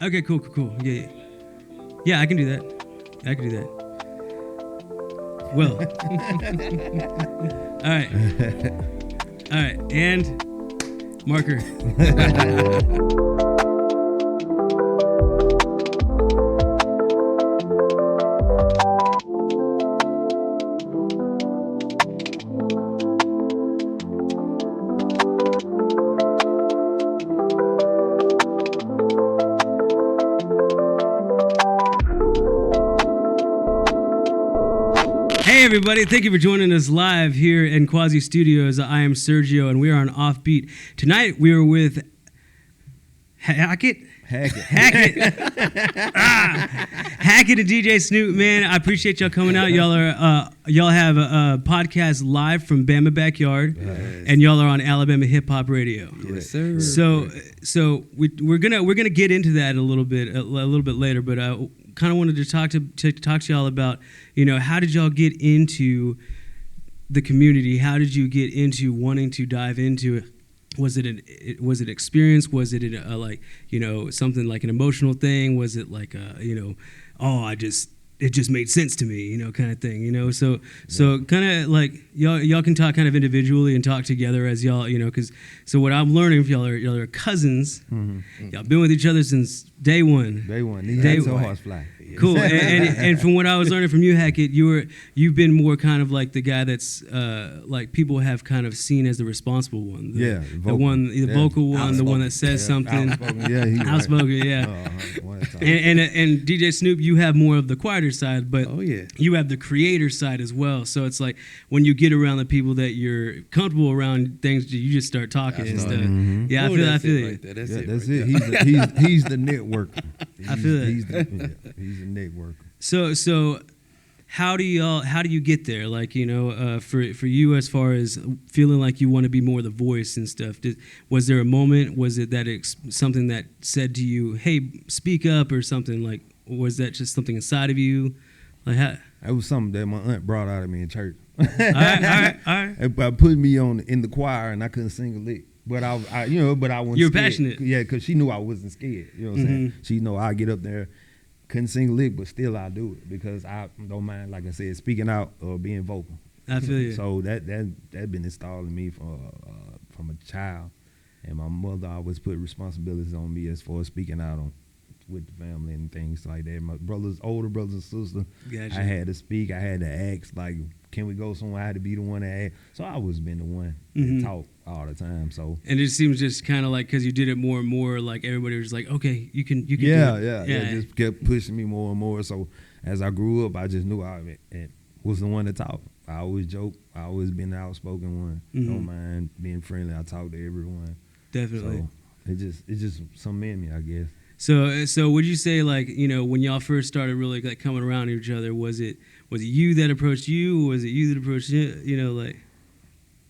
Okay, cool. Yeah. Yeah, I can do that. Well. All right. And marker. Hey everybody, thank you for joining us live here in Quasi Studios. I am Sergio and we are on Offbeat. Tonight we are with Hackett and DJ Snoop, man. I appreciate y'all coming out. Y'all have a podcast live from Bama Backyard, and y'all are on Alabama Hip Hop Radio. Yes, sir. So we're gonna get into that a little bit later, but kind of wanted to talk to y'all about, how did y'all get into the community? How did you get into wanting to dive into it? Was it experience? Was it something like an emotional thing? Was it like it just made sense to me, kind of thing, So kind of like y'all can talk kind of individually and talk together as y'all, because so what I'm learning, if y'all are cousins, y'all been with each other since day one. These horse fly. Cool. And from what I was learning from you, Hackett, you've been more kind of like the guy that's like people have kind of seen as the responsible one. The vocal one, the one that says something. Outspoken. Yeah. And DJ Snoop, you have more of the quieter side, but you have the creator side as well. So it's like when you get around the people that you're comfortable around, things you just start talking and stuff. Mm-hmm. Yeah, I feel it. That's it. He's the networker. I feel he's the networker. So how do you get there? Like, for you, as far as feeling like you want to be more the voice and stuff, was there a moment? Was it that something that said to you, hey, speak up or something? Like, was that just something inside of you? Like, how? It was something that my aunt brought out of me in church. All right. It put me in the choir and I couldn't sing a lick. But I wasn't You're scared. passionate. Yeah, because she knew I wasn't scared. You know what I'm saying? She know I get up there, couldn't sing a lick, but still I do it because I don't mind, like I said, speaking out or being vocal. I feel you. So that been installed in me from a child, and my mother always put responsibilities on me as far as speaking out with the family and things like that. My older brothers and sisters, gotcha. I had to speak. I had to ask, like, can we go somewhere? I had to be the one that asked. So I always been the one that talk all the time. So and it seems just kind of like because you did it more and more, like everybody was like, okay, you can. Yeah. Just kept pushing me more and more. So as I grew up, I just knew I was the one to talk. I always joke. I always been the outspoken one. Don't mind being friendly. I talk to everyone. Definitely. So it's just something in me, I guess. So would you say, like, when y'all first started really like coming around each other, was it you that approached you, or was it you that approached like?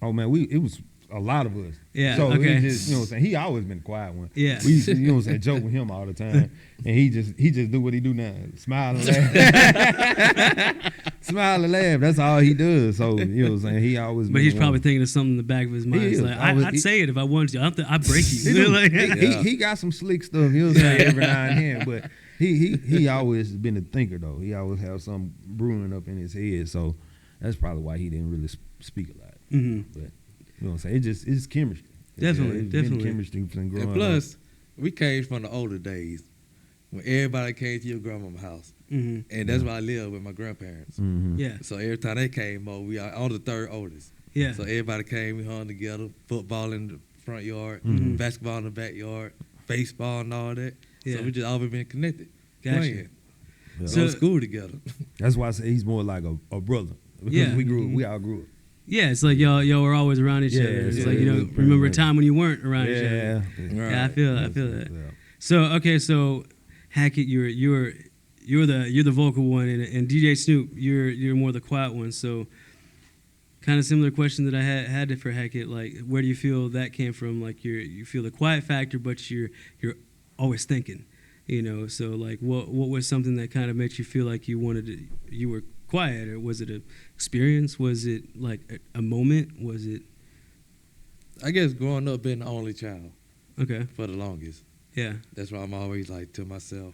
Oh man, it was a lot of us. Yeah. So okay. it just, what I'm saying, he always been the quiet one. Yeah. We used to, what I'm saying, joke with him all the time, and he just do what he do now, smile and laugh. Smile and laugh. That's all he does. So what I'm saying, he always. But he's probably thinking of something in the back of his mind. He's like, I'd say it if I wanted to. I'd break you. He got some slick stuff. He'll say every now and then, but he always been a thinker though. He always have something brewing up in his head. So that's probably why he didn't really speak a lot. But you know what I'm saying? It's chemistry. Definitely. Been chemistry from growing and plus, we came from the older days when everybody came to your grandmama's house. And that's where I lived with my grandparents. Yeah. So every time they came over, we are on the third oldest. Yeah. So everybody came, we hung together, football in the front yard, basketball in the backyard, baseball and all that. Yeah. So we just always been connected. Gotcha. Playing. Yeah. So school together. That's why I say he's more like a brother. Because we all grew up. Yeah, it's like y'all were always around each other. It's like remember a time when you weren't around each other. Yeah, I feel that. Yeah. So Hackett, you're the vocal one, and DJ Snoop, you're more the quiet one. So kind of similar question that I had for Hackett, like where do you feel that came from? Like you feel the quiet factor, but you're always thinking, So like what was something that kind of made you feel like you were quiet, or was it an experience? Was it like a moment? Was it? I guess growing up being the only child. Okay. For the longest. Yeah. That's why I'm always like to myself.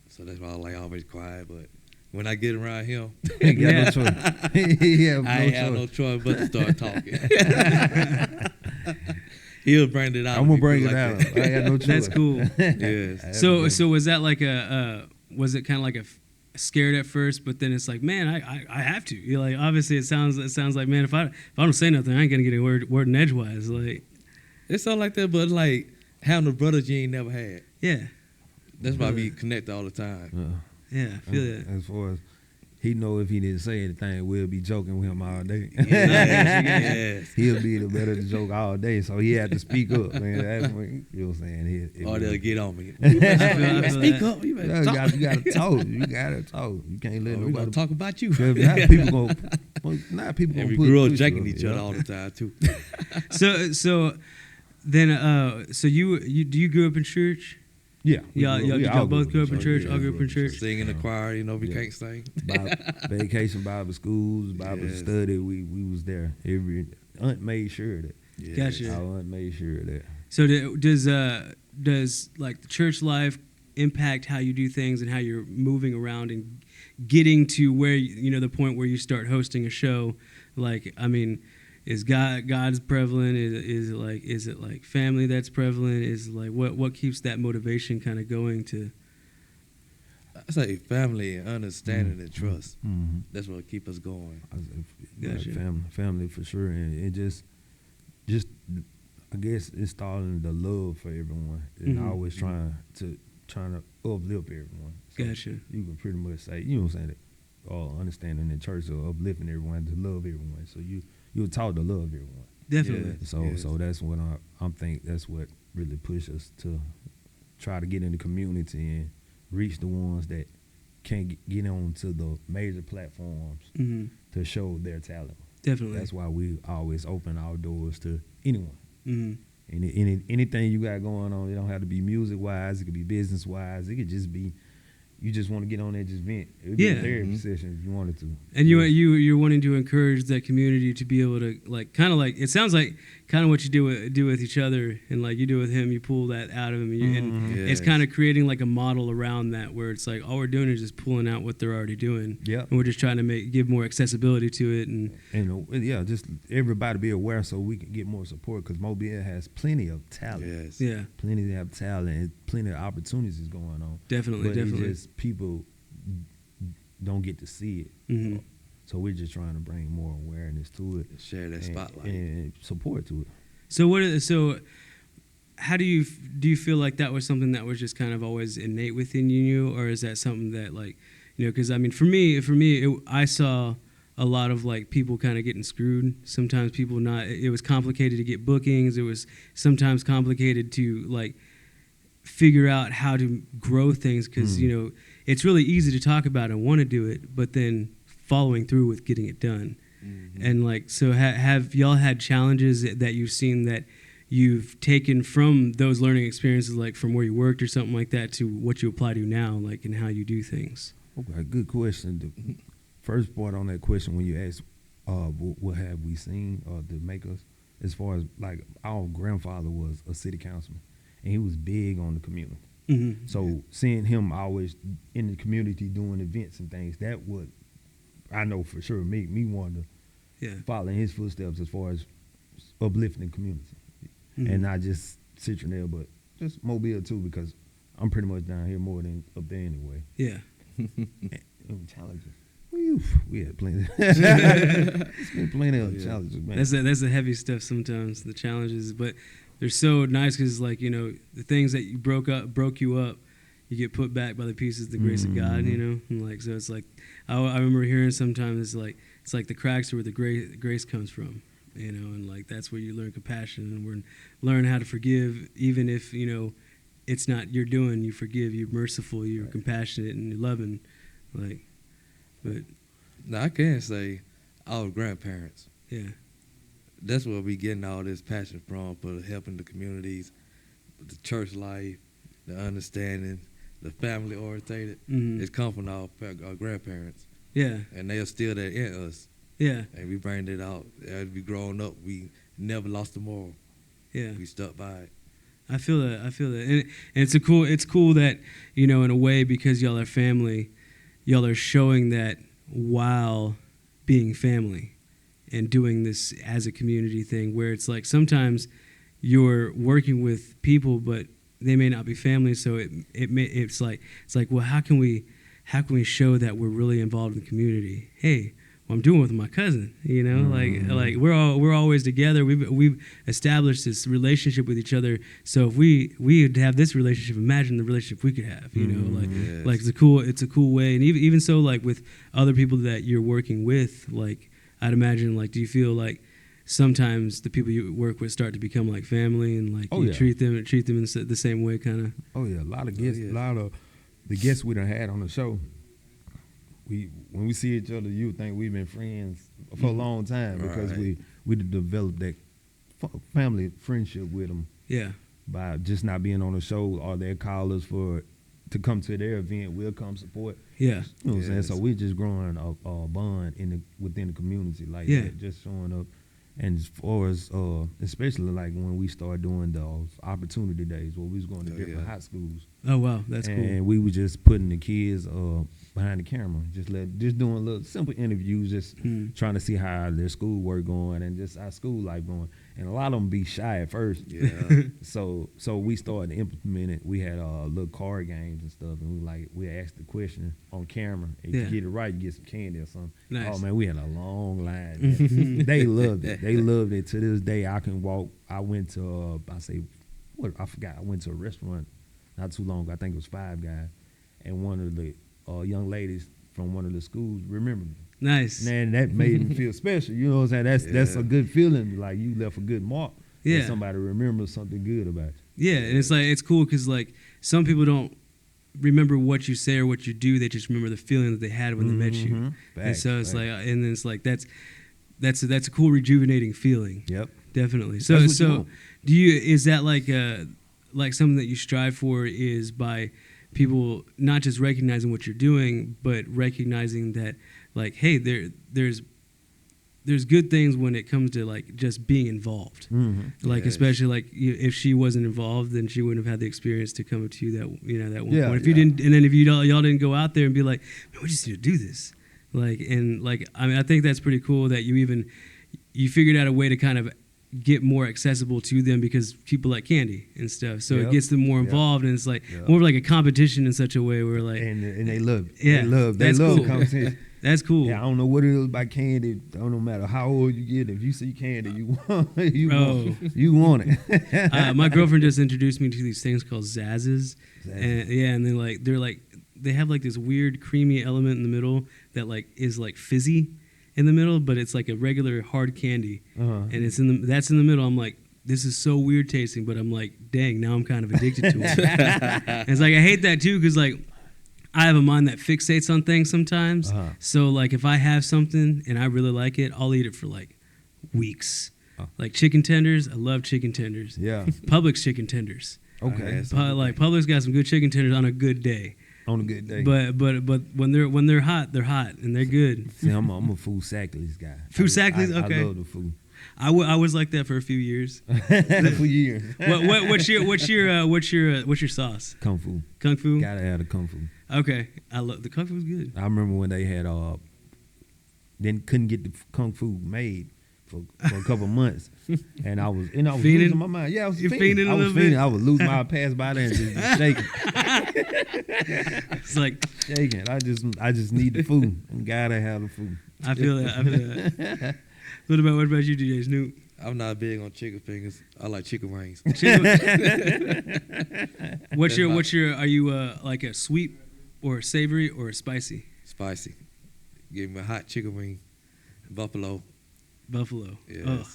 So that's why I like always quiet. But when I get around him, He got no choice. I ain't have no choice but to start talking. He'll bring it out. I'm gonna bring it out. I got no choice. That's cool. Yes. So was that like was it kind of like a scared at first, but then it's like, man, I have to. You're like, obviously it sounds like, man, if I don't say nothing, I ain't gonna get a word in edgewise. Like, it's all like that, but like having the brothers you ain't never had. Yeah. That's why we connect all the time. Yeah, I feel that. As far as he know if he didn't say anything, we'll be joking with him all day. Yes. He'll be the better to joke all day, so he had to speak up, man. That's when, you know what I'm saying? Or they'll get on me. Speak up. You better talk. You gotta talk. You gotta talk. You can't let We're nobody gonna talk about you. Now people gonna And we put grew up push jacking up, each yeah. other all the time too. So then so you grew up in church? Yeah. Y'all both grew up in church? All grew up in church? Sing in the choir, you know, we can't sing. Vacation Bible schools, Bible study, we was there. Every aunt made sure of that. Yes. Gotcha. Our aunt made sure of that. So does like the church life impact how you do things and how you're moving around and getting to where the point where you start hosting a show? Like, I mean, is God's prevalent? Is it like family that's prevalent? Is it like what keeps that motivation kind of going to? I say family and understanding and trust. Mm-hmm. That's what keep us going. Gotcha. Family for sure, and it just I guess installing the love for everyone and always trying to uplift everyone. So Gotcha. You can pretty much say, you know what I'm saying, that understanding in church or uplifting everyone to love everyone. So you're taught to love everyone. Definitely. So that's what I'm think that's what really pushes us to try to get in the community and reach the ones that can't get on to the major platforms to show their talent. Definitely. That's why we always open our doors to anyone. Mm-hmm. Anything you got going on, it don't have to be music wise. It could be business wise. It could just be you just want to get on there, just vent. It would be a therapy session if you wanted to. And you're wanting to encourage that community to be able to kind of like it sounds like kind of what you do with each other, and like you do with him, you pull that out of him, and it's kind of creating like a model around that where it's like all we're doing is just pulling out what they're already doing, and we're just trying to give more accessibility to it, and just everybody be aware so we can get more support because Mobile has plenty of talent. Yes. Plenty of talent and plenty of opportunities going on. Definitely. It's just people don't get to see it. So we're just trying to bring more awareness to it, share that spotlight and support to it. So how do you feel like that was something that was just kind of always innate within you, or is that something that like because I mean for me I saw a lot of like people kind of getting screwed. Sometimes people it was complicated to get bookings. It was sometimes complicated to like figure out how to grow things because it's really easy to talk about and want to do it, but then following through with getting it done. And like, so have y'all had challenges that you've seen that you've taken from those learning experiences, like from where you worked or something like that, to what you apply to now, like in how you do things? Okay, good question. The first part on that question, when you ask, what have we seen to make us, as far as like our grandfather was a city councilman, and he was big on the community. So seeing him always in the community doing events and things, that would, I know for sure, make me want to follow in his footsteps as far as uplifting the community. And not just Citronelle, but just Mobile too, because I'm pretty much down here more than up there anyway. Yeah. And challenges. We had plenty. It's been plenty of challenges, man. That's the heavy stuff sometimes, the challenges, but they're so nice because, like, the things that you broke you up, you get put back by the pieces of the grace of God, and like, so it's like, I remember hearing sometimes it's like the cracks are where the grace comes from, and like that's where you learn compassion and learn how to forgive, even if, it's not your doing, you forgive, you're merciful, you're compassionate, and you're loving, like, but. Now, I can say our grandparents. Yeah. That's where we getting all this passion from, for helping the communities, the church life, the understanding, the family orientated. It's come from our grandparents. Yeah. And they are still there in us. Yeah. And we bring it out. As we growing up, we never lost the moral. Yeah. We stuck by it. I feel that. And it's cool that, you know, in a way, because y'all are family, y'all are showing that while being family and doing this as a community thing, where it's like sometimes you're working with people, but they may not be family. So it's like, well, how can we show that we're really involved in the community? Hey, well, I'm doing it with my cousin, you know, like we're always together. We've established this relationship with each other. So if we would have this relationship, imagine the relationship we could have, you know, like it's a cool way. And even so, like with other people that you're working with, like I'd imagine, like, do you feel like sometimes the people you work with start to become like family, and like treat them in the same way, kind of? Oh yeah, a lot of guests, a lot of the guests we done had on the show. When we see each other, you think we've been friends for a long time, because we developed that family friendship with them. Yeah. By just not being on the show, or they call us to come to their event, we'll come support. Yeah. You know what I'm saying? So we're just growing a bond within the community like that, just showing up. And as far as, especially like when we started doing those opportunity days where we was going to different high schools. Oh, wow, that's cool. And we were just putting the kids behind the camera, just doing little simple interviews, just trying to see how their school work going and just our school life going. And a lot of them be shy at first. Yeah. So we started to implement it. We had little card games and stuff, and we asked the question on camera. If you get it right, you get some candy or something. Nice. Oh man, we had a long line. They loved it. They loved it. To this day, I can walk. I went to I forgot. I went to a restaurant not too long ago. I think it was Five Guys, and one of the young ladies from one of the schools remembered me. Nice. Man, that made me feel special. You know what I'm saying? That's a good feeling. Like you left a good mark. Yeah. Somebody remembers something good about you. Yeah, and it's like it's cool because like some people don't remember what you say or what you do. They just remember the feeling that they had when they met you. And so it's like, and then it's like that's a cool rejuvenating feeling. Yep. Definitely. So is that like something that you strive for, is by people not just recognizing what you're doing, but recognizing that, like, hey, there's good things when it comes to like just being involved. Like especially like if she wasn't involved, then she wouldn't have had the experience to come to you that one point. If you didn't, and then if y'all didn't go out there and be like, man, we just need to do this. Like, and like, I mean, I think that's pretty cool that you figured out a way to kind of get more accessible to them, because people like candy and stuff, so it gets them more involved, and it's like more of like a competition in such a way where like and they love it. They love cool. Competition. That's cool. Yeah, I don't know what it is about candy. No matter how old you get, if you see candy, you want want it. My girlfriend just introduced me to these things called Zazzes. And they have like this weird creamy element in the middle that like is like fizzy in the middle, but it's like a regular hard candy, and that's in the middle. I'm like, this is so weird tasting, but I'm like, dang, now I'm kind of addicted to it. And it's like I hate that too, because like I have a mind that fixates on things sometimes. So like if I have something and I really like it, I'll eat it for like weeks. Like chicken tenders, I love chicken tenders. Yeah, Publix chicken tenders. Okay, Publix got some good chicken tenders on a good day. On a good day. But when they're hot and they're good. See, I'm a food Sackley's guy. Food Sackley's, okay. I love the food. I was like that for a few years. For years. What's your sauce? Kung Fu. Kung Fu. Gotta have the Kung Fu. Okay, I love the Kung Fu's good. I remember when they had then couldn't get the Kung Fu made for a couple months, and I was losing my mind. Yeah, I was fiending. I was losing my pass by there and just shaking. It's like shaking. I just need the food. I gotta have the food. I feel that. What about you, DJ Snoop? I'm not big on chicken fingers. I like chicken wings. What's your? Are you like a sweet or a savory or a spicy? Spicy. Give me a hot chicken wing. Buffalo. Yes. Oh,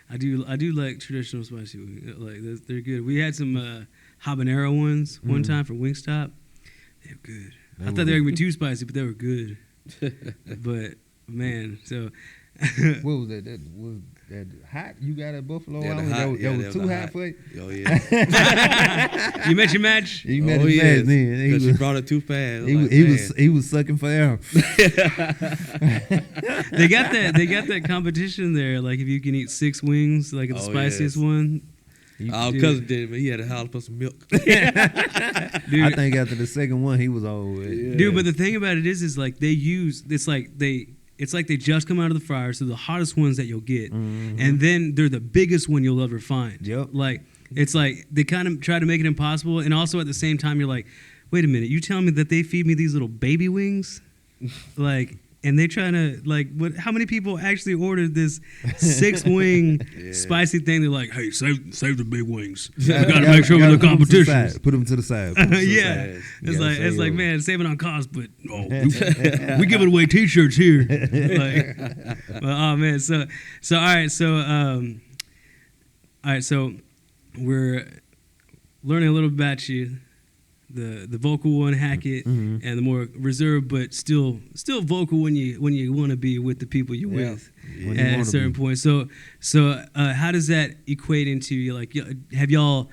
I do like traditional spicy wings. Like they're good. We had some habanero ones one time from Wingstop. They were good. I thought they were gonna be too spicy, but they were good. But man, so what was that? That was that hot you got at Buffalo? Yeah, that was too hot for you. Oh yeah. You met your match. You met his match then. Because she brought it too fast. He was sucking for air. They got that competition there. Like if you can eat 6 wings, like the spiciest one. Our cousin did it, but he had to holler for some milk. Dude, I think after the second one, he was over it. Yeah. Dude, but the thing about it is like it's like they just come out of the fryer, so the hottest ones that you'll get, and then they're the biggest one you'll ever find. Yep. Like it's like they kind of try to make it impossible, and also at the same time you're like, wait a minute, you telling me that they feed me these little baby wings, like. And they trying to, like, what? How many people actually ordered this 6-wing spicy thing? They're like, hey, save the big wings. We got to make sure we're the competition. Put them to the side. Yeah. It's like, man, save it on cost, but we give it away T-shirts here. Like, oh, man. So all right, so we're learning a little about you. The vocal one, Hackett, and the more reserved, but still vocal when you want to be with the people you're with at a certain point. So how does that equate into like? Have y'all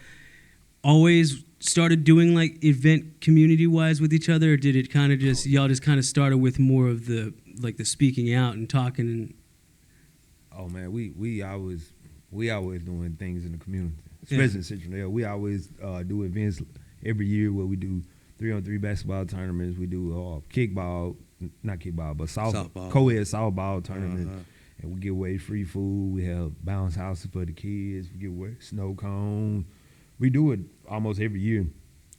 always started doing like event community wise with each other, or did it kind of y'all just kind of started with more of the like the speaking out and talking? And oh man, we always doing things in the community, especially in Central Area. We always do events. Every year where we do 3-on-3 basketball tournaments, we do not kickball, but softball. Co-ed softball tournament, and we give away free food. We have bounce houses for the kids. We give away snow cone. We do it almost every year.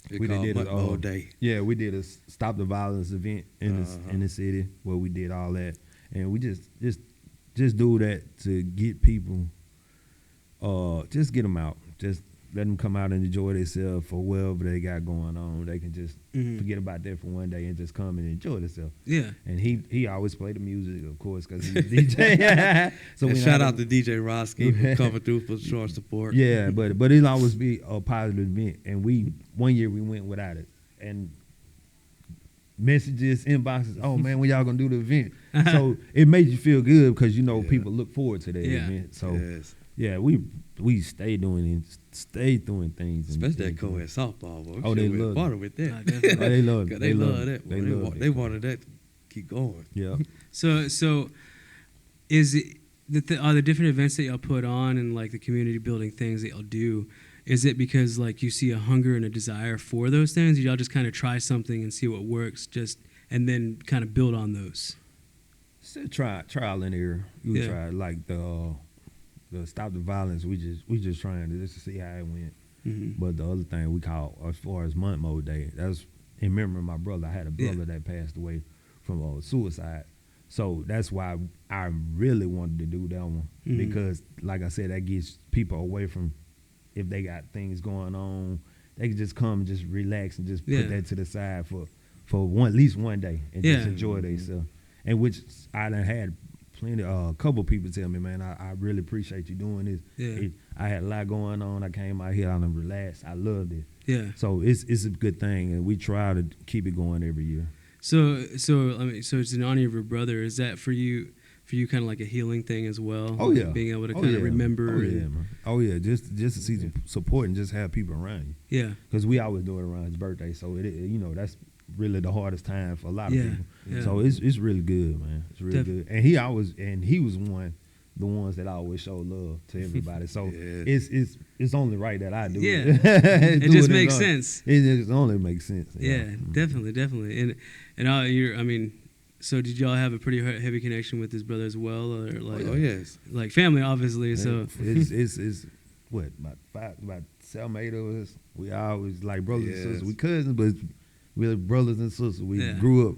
We did it all day. Yeah, we did a Stop the Violence event in the city where we did all that, and we just do that to get people, just get them out, just. Let them come out and enjoy themselves for whatever they got going on. They can just forget about that for one day and just come and enjoy themselves. Yeah. And he always play the music, of course, because he's a DJ. So shout out to DJ Roski for coming through for showing support. Yeah, but it'll always be a positive event. And one year we went without it. And messages, inboxes, oh man, when y'all gonna do the event? So it made you feel good because people look forward to that event. So yeah, we stay doing things, especially that co-ed softball. Boy. Oh, they love it with that. They love it. They love that. They wanted that to keep going. Yeah. So is it are the different events that y'all put on and like the community building things that y'all do? Is it because like you see a hunger and a desire for those things? Or y'all just kind of try something and see what works, and then kind of build on those? Still trial and error. Try like the Stop the Violence. We just trying to see how it went. But the other thing we call as far as Month Mode Day, that's in memory of my brother. I had a brother that passed away from suicide. So that's why I really wanted to do that one because, like I said, that gets people away from if they got things going on. They can just come and just relax and just put that to the side for at least one day and just enjoy themselves. And which I done had plenty, a couple people tell me, man, I really appreciate you doing this. Yeah. I had a lot going on. I came out here and relaxed. I loved it. Yeah. So it's a good thing, and we try to keep it going every year. So it's in honor of your brother. Is that for you kind of like a healing thing as well? Oh yeah. Being able to kind of remember. Oh yeah, man. Oh yeah. Just to see support and just have people around you. Yeah. Because we always do it around his birthday, so that's really the hardest time for a lot of people. Yeah. So it's really good, man. It's really good. And he was the ones that always show love to everybody. So it's only right that I do it. It just makes sense. It just only makes sense. Yeah, definitely. And so did y'all have a pretty heavy connection with his brother as well, or like? Oh yes, like family, obviously. So it's what about 7, 8 of us. We always like brothers and sisters. We cousins, but we're brothers and sisters. We grew up.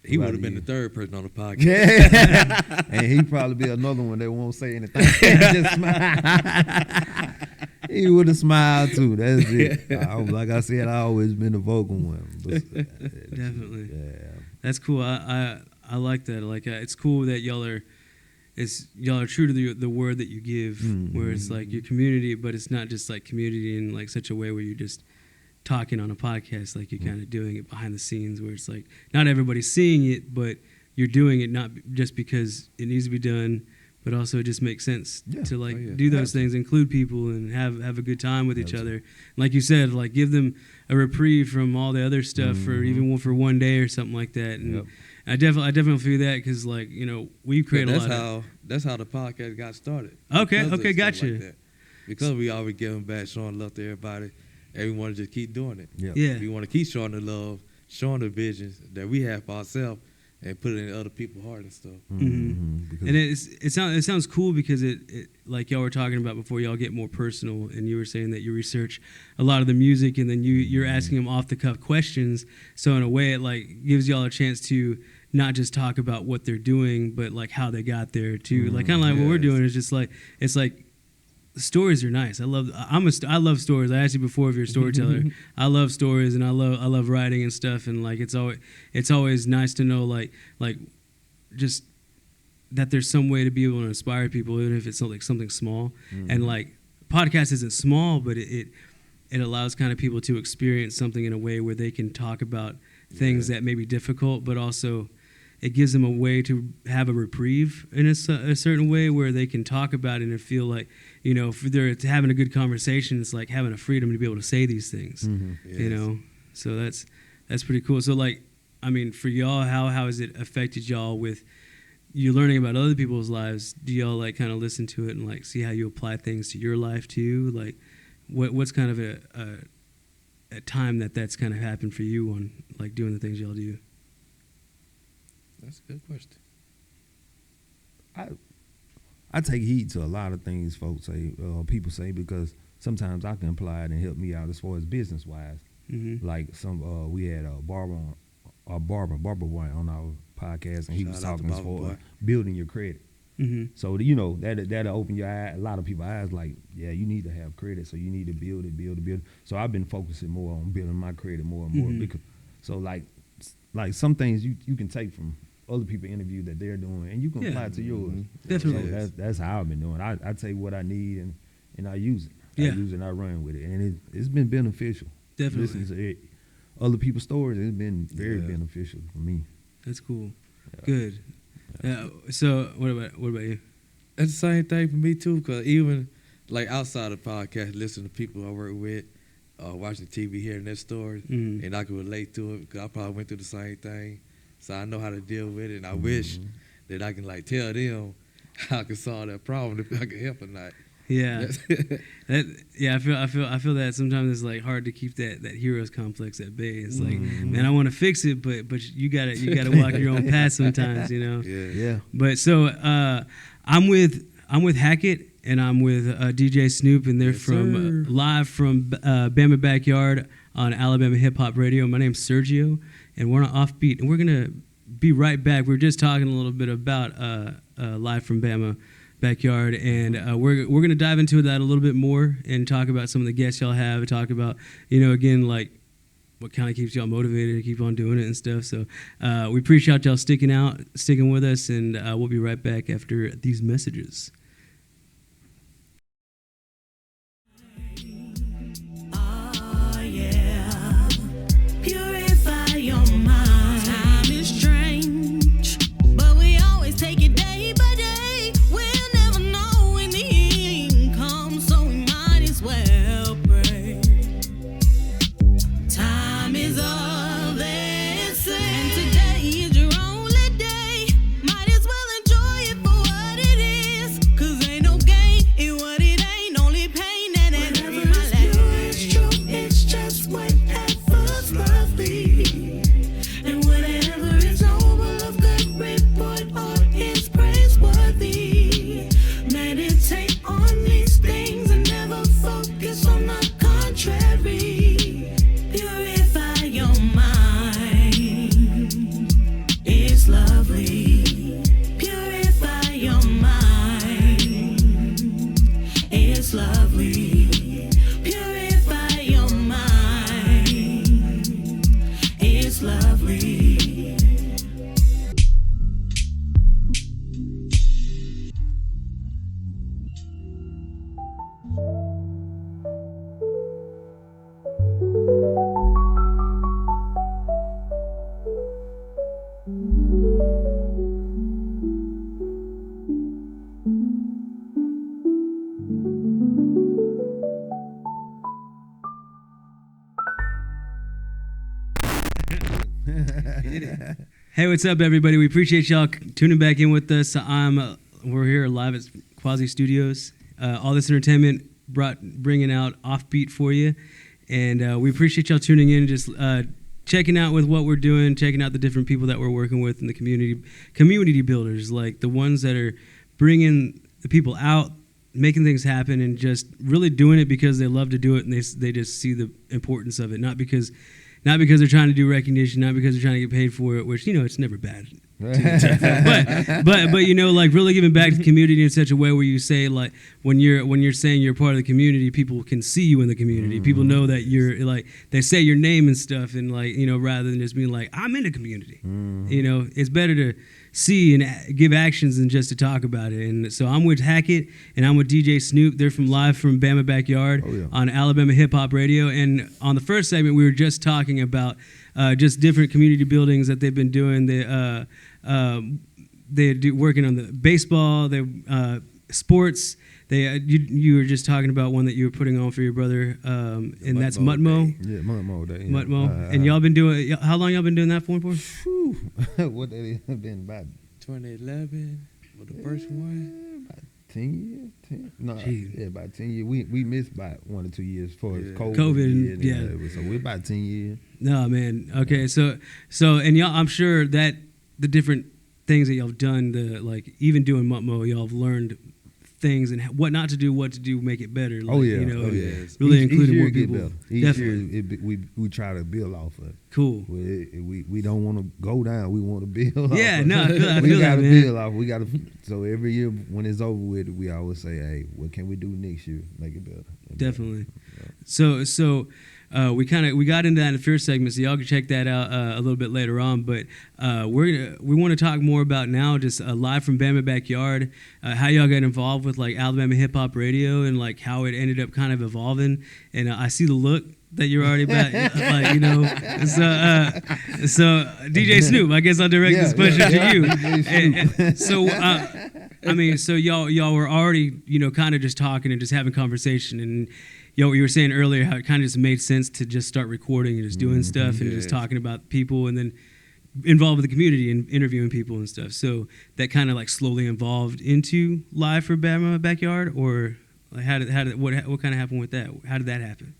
He would have been the third person on the podcast. Yeah. And he'd probably be another one that won't say anything. Just smile. He would have smiled too. That's it. Like I said, I always been the vocal one. Definitely. Yeah. That's cool. I like that. Like it's cool that y'all are true to the word that you give, where it's like your community, but it's not just like community in like such a way where you're just talking on a podcast, like you're kind of doing it behind the scenes, where it's like not everybody's seeing it, but you're doing it not just because it needs to be done, but also it just makes sense to like do those things, include people, and have a good time with each other. Like you said, like give them a reprieve from all the other stuff for even for one day or something like that. And I definitely feel that because like we create a lot. That's how the podcast got started. Okay, gotcha. Like Because we always giving back, showing love to everybody, and we want to just keep doing it. Yeah. We want to keep showing the love, showing the visions that we have for ourselves, and put it in other people's heart and stuff. Mm-hmm. And it sounds cool because it like y'all were talking about before, y'all get more personal, and you were saying that you research a lot of the music, and then you're asking them off the cuff questions. So in a way, it like gives y'all a chance to not just talk about what they're doing, but like how they got there too. Like kind of like what we're doing is just like it's like. Stories are nice. I love stories. I asked you before if you're a storyteller. I love stories and I love writing and stuff. And like it's always nice to know like just that there's some way to be able to inspire people, even if it's something small. And like podcast isn't small, but it allows kind of people to experience something in a way where they can talk about things that may be difficult, but also it gives them a way to have a reprieve in a certain way where they can talk about it and feel like, you know, if they're having a good conversation, it's like having a freedom to be able to say these things, you know? So that's pretty cool. So like, I mean, for y'all, how has it affected y'all with you learning about other people's lives? Do y'all like kind of listen to it and like see how you apply things to your life too? Like what's kind of a time that's kind of happened for you on like doing the things y'all do? That's a good question. I take heed to a lot of things folks say, people say, because sometimes I can apply it and help me out as far as business wise. Like we had a barber boy on our podcast, and he was talking as far building your credit. So you know that'll open your eye. A lot of people's eyes, like, yeah, you need to have credit, so you need to build it. So I've been focusing more on building my credit more and more. Because, so like some things you can take from other people interview that they're doing, and you can apply it to yours. Definitely. So that's how I've been doing. I take what I need and I use it. I use it and I run with it, and it's been beneficial. Definitely. Listening to other people's stories, it's been very beneficial for me. That's cool. Good. So what about you? That's the same thing for me too, because even like outside of podcast, listening to people I work with, watching TV, hearing their stories, and I can relate to it because I probably went through the same thing. So I know how to deal with it, and I wish that I can like tell them how I can solve that problem, if I can help or not. Yeah, I feel that sometimes it's like hard to keep that hero's complex at bay. It's like, man, I want to fix it, but you gotta walk your own path sometimes, you know. Yeah. But so I'm with Hackett and I'm with DJ Snoop, and they're live from Bama Backyard on Alabama Hip Hop Radio. My name's Sergio, and we're on Offbeat, and we're gonna be right back. We were just talking a little bit about live from Bama Backyard, and we're gonna dive into that a little bit more and talk about some of the guests y'all have, talk about, you know, again, like what kind of keeps y'all motivated to keep on doing it and stuff. So we appreciate y'all sticking with us, and we'll be right back after these messages. Hey, what's up, everybody? We appreciate y'all tuning back in with us. We're here live at Quasi Studios. All This Entertainment bringing out Offbeat for you. And we appreciate y'all tuning in, just checking out with what we're doing, checking out the different people that we're working with in the community builders, like the ones that are bringing the people out, making things happen, and just really doing it because they love to do it, and they just see the importance of it, not because they're trying to do recognition, not because they're trying to get paid for it, which, it's never bad. but like really giving back to the community in such a way where you say, like, when you're saying you're part of the community, people can see you in the community. People know that you're, like, they say your name and stuff, and, like, rather than just being like, I'm in the community. It's better to see and give actions than just to talk about it. And so I'm with Hackett and I'm with DJ Snoop. They're live from Bama Backyard on Alabama Hip Hop Radio. And on the first segment, we were just talking about just different community buildings that they've been doing. They do working on the baseball, sports. You were just talking about one that you were putting on for your brother, and that's Mutmo. Yeah, Mutmo Day. Yeah. Mutmo. And y'all been doing, how long y'all been doing that for? What they have been about 2011 for the first one. About 10 years. About 10 years. We missed about 1 or 2 years for COVID. So we're about 10 years. No, man. Okay, so and y'all, I'm sure that the different things that y'all have done, like even doing Mutmo, y'all have learned things and what not to do, what to do, make it better. Like, really including more people. Each year we try to build off of it. Cool. We don't want to go down. We want to build off. Yeah, no, I feel we got to build off. We got to. So every year when it's over with, we always say, hey, what can we do next year? Make it better. Definitely. Yeah. So we got into that in the first segment, so y'all can check that out a little bit later on. But we want to talk more about now, just live from Bama Backyard, how y'all got involved with like Alabama Hip Hop Radio and like how it ended up kind of evolving. And I see the look that you're already about, like, so DJ Snoop, I guess I'll direct this question to you. So y'all were already kind of just talking and just having conversation, and you were saying earlier how it kind of just made sense to just start recording and just doing stuff and just talking about people, and then involved with the community and interviewing people and stuff. So that kind of like slowly evolved into live for Bama Backyard, or like what kind of happened with that? How did that happen?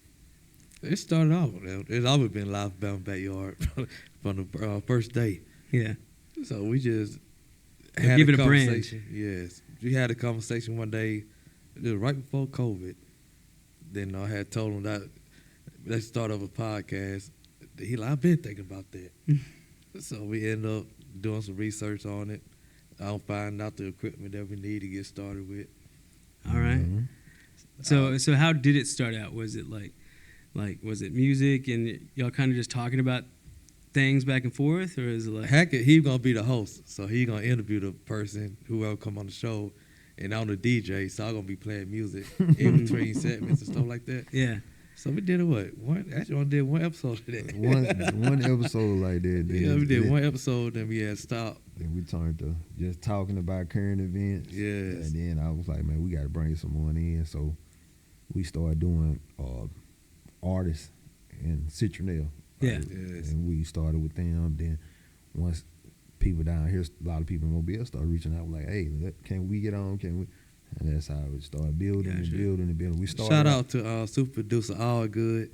It started off. It's always been live for Bama Backyard from the first day. Yeah. So we just had a conversation. Yes, we had a conversation one day. It was right before COVID. Then I had told him that let's start up a podcast. He like, I've been thinking about that. So we end up doing some research on it. I'll find out the equipment that we need to get started with. All right. So how did it start out? Was it like was it music and y'all kind of just talking about things back and forth, or is it like Hackett? He's gonna be the host, so he's gonna interview the person whoever come on the show. And I'm the DJ, so I'm going to be playing music in between segments and stuff like that. Yeah. So we did one episode of that. One episode like that. Yeah, we did one episode, then we had stopped. Then we turned to just talking about current events. Yes. And then I was like, man, we got to bring someone in. So we started doing artists and Citronelle. Yeah. Yes. And we started with them. Then once people down here, a lot of people in Mobile started reaching out like, hey, can we get on? Can we? And that's how it started building and building and building. We started. Shout out to super producer All Good,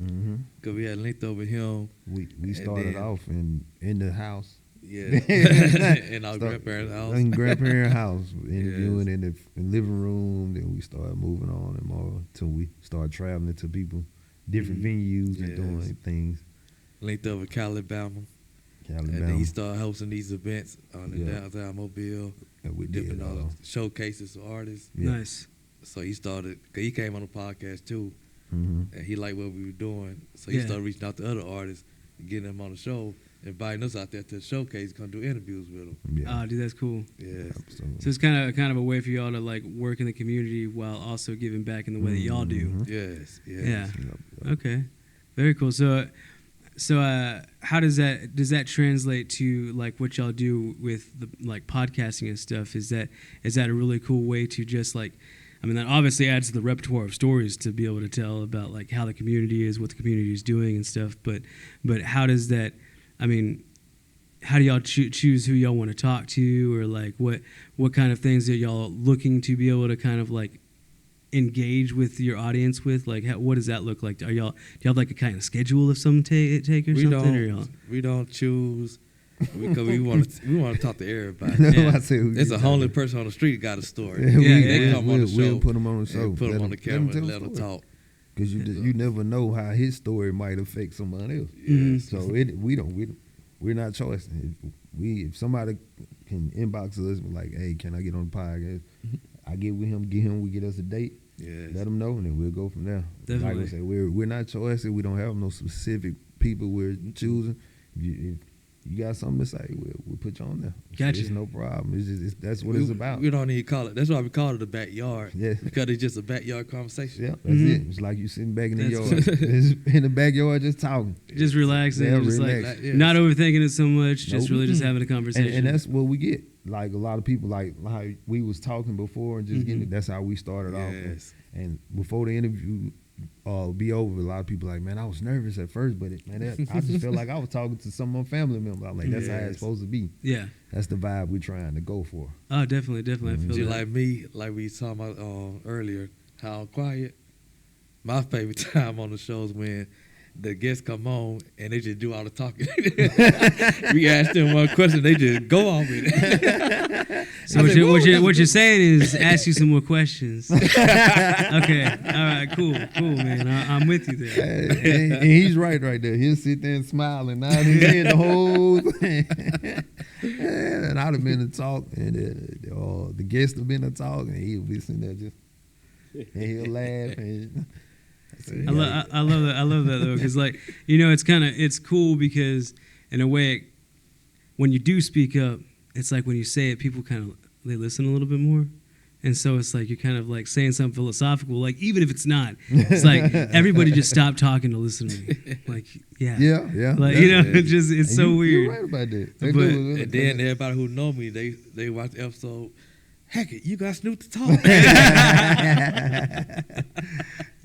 because we had linked over him. We started off in the house. Yeah, in our grandparents' house. In grandparents' house, interviewing in the living room. Then we started moving on and more until we started traveling to people, different venues and doing things. Linked over Alabama. And then he started hosting these events on the downtown Mobile. And we different showcases of artists. Yeah. Nice. So he started, because he came on the podcast too, and he liked what we were doing. So he started reaching out to other artists, and getting them on the show, inviting us out there to the showcase, come do interviews with them. Yeah. Dude, that's cool. Yeah. So it's kind of a way for y'all to like work in the community while also giving back in the way that y'all do. Yes. Yeah. Okay. Very cool. So how does that translate to like what y'all do with the like podcasting and stuff? Is that a really cool way to just like, I mean, that obviously adds to the repertoire of stories to be able to tell about like how the community is, what the community is doing and stuff. But how does that, I mean, how do y'all choose who y'all want to talk to, or like what kind of things are y'all looking to be able to kind of like engage with your audience with? Like, what does that look like? Do you have like a kind of schedule of some take or something? We don't choose because we want to talk to everybody. Yeah. It's a homeless person on the street got a story. They come on the show. We'll put them on the show. Put them on the camera and let them talk. Because you never know how his story might affect someone else. Mm-hmm. So we're not choosing. If somebody can inbox us like, hey, can I get on the podcast? I get with him, we get us a date. Yes. Let them know, and then we'll go from there. Definitely. Like I said, we're not choosing. We don't have no specific people we're choosing. If you got something to say, we'll put you on there. Gotcha. It's no problem. That's what it's about. We don't need to call it. That's why we call it the backyard. Yeah. Because it's just a backyard conversation. Yeah, that's it. It's like you sitting back in the yard. In the backyard just talking. Just relaxing. Yeah, just relax. Not overthinking it so much. Just Nope. really just having a conversation. And that's what we get. Like a lot of people, like how we was talking before and just getting it. That's how we started off. And before the interview be over, a lot of people like, man, I was nervous at first, but I just felt like I was talking to some of my family members. I'm like, that's how it's supposed to be. Yeah. That's the vibe we're trying to go for. Oh, definitely. I feel Just that. like me, like we talking about earlier, how I'm quiet. My favorite time on the show is when the guests come on and they just do all the talking. We ask them one question, they just go on with it. So what you're saying is ask you some more questions. Okay, all right, cool, man. I'm with you there. And he's right there. He'll sit there and smile and nod his head the whole thing. And I'd have been to talk, and the guest have been to talk, and he'll be sitting there just, and he'll laugh. And I love that though, because like, it's cool because in a way, when you do speak up, it's like when you say it, people they listen a little bit more. And so it's like you're kind of like saying something philosophical, like even if it's not, it's like everybody just stop talking to listen to me. Like, yeah. Like, it's so weird. You're right about that. And then everybody who know me, they watch the episode. Hackett, you got Snoop to talk.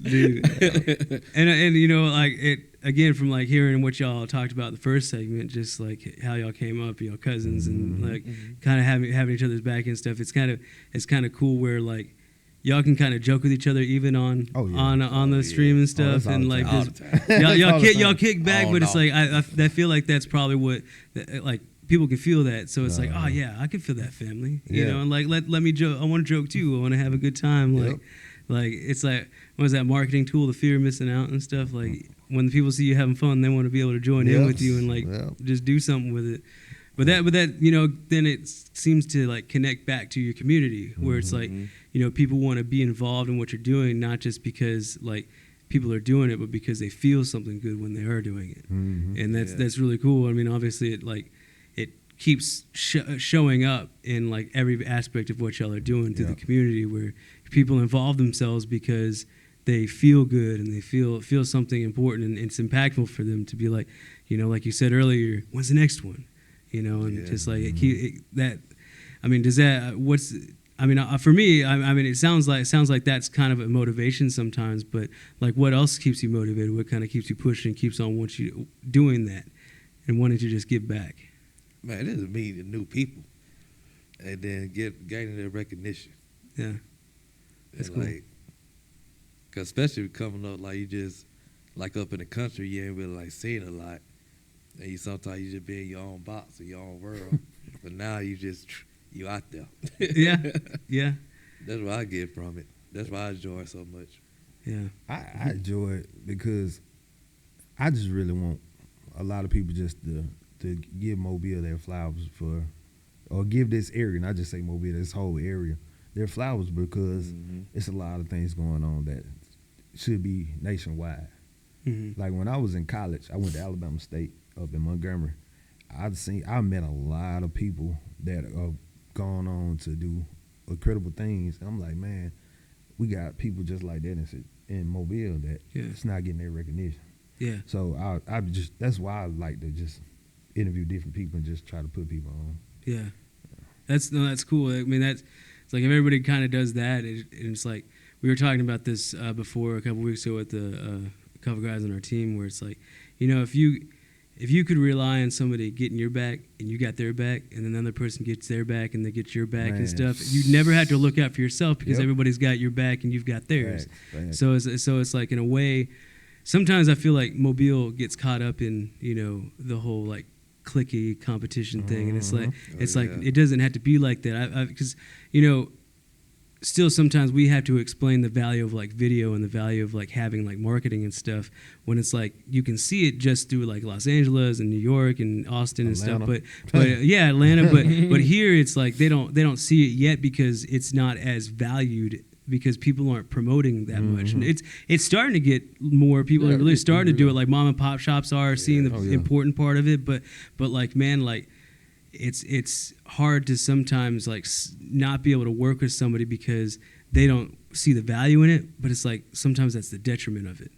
Dude. And like it again, from like hearing what y'all talked about in the first segment, just like how y'all came up, cousins, and like kind of having each other's back and stuff. It's kind of cool where like y'all can kind of joke with each other even on the stream and stuff, and like y'all kick back, but it's like I feel like that's probably what like. People can feel that, so it's like, oh yeah, I can feel that family, and like let me joke. I want to joke too. I want to have a good time. Like it's like, what is that marketing tool? The fear of missing out and stuff. Like when the people see you having fun, they want to be able to join in with you and like just do something with it. But that then it seems to like connect back to your community where it's like people want to be involved in what you're doing, not just because like people are doing it, but because they feel something good when they are doing it, and that's really cool. I mean, obviously it keeps showing up in like every aspect of what y'all are doing through the community, where people involve themselves because they feel good and they feel something important, and it's impactful for them to be like, like you said earlier, when's the next one, and just like that. I mean, does that for me, I mean, it sounds like that's kind of a motivation sometimes, but like, what else keeps you motivated? What kind of keeps you pushing, keeps on you doing that, and wanting to just give back? Man, it is meeting new people, and then gaining their recognition. Yeah, that's cool. Like, cause especially coming up, like you just like up in the country, you ain't really like seeing a lot, and sometimes you just be in your own box or your own world. But now you out there. Yeah. That's what I get from it. That's why I enjoy it so much. Yeah, I enjoy it because I just really want a lot of people just to give Mobile their flowers or give this area, not just say Mobile, this whole area, their flowers, because it's a lot of things going on that should be nationwide. Like when I was in college, I went to Alabama State up in Montgomery. I met a lot of people that are going on to do incredible things. And I'm like, man, we got people just like that in Mobile that it's not getting their recognition. Yeah. So I just, that's why I like to just interview different people and just try to put people on. Yeah. That's cool. I mean, it's like if everybody kind of does that, it's like we were talking about this before a couple weeks ago with a couple guys on our team, where it's like, if if you could rely on somebody getting your back and you got their back, and then another person gets their back and they get your back and stuff, you never have to look out for yourself because everybody's got your back and you've got theirs. So it's like, in a way, sometimes I feel like Mobile gets caught up in, the whole like cliquey competition thing, and it's like it doesn't have to be like that. Because still sometimes we have to explain the value of like video and the value of like having like marketing and stuff, when it's like you can see it just through like Los Angeles and New York and Austin and stuff, but yeah, Atlanta, but here it's like they don't see it yet because it's not as valued, because people aren't promoting that much, and it's starting to get more people are really starting to do it, like mom and pop shops are seeing the important part of it, but like, man, like it's hard to sometimes like not be able to work with somebody because they don't see the value in it, but it's like sometimes that's the detriment of it,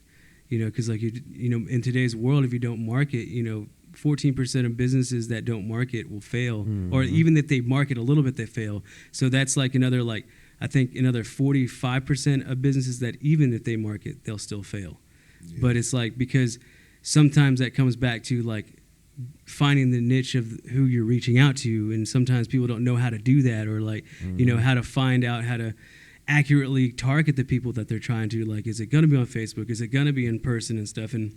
because like in today's world, if you don't market, 14% of businesses that don't market will fail, or even if they market a little bit, they fail. So that's like another, like I think another 45% of businesses that even if they market, they'll still fail. But it's like, because sometimes that comes back to like finding the niche of who you're reaching out to, and sometimes people don't know how to do that, or like how to find out how to accurately target the people that they're trying to, like, is it going to be on Facebook, is it going to be in person and stuff. And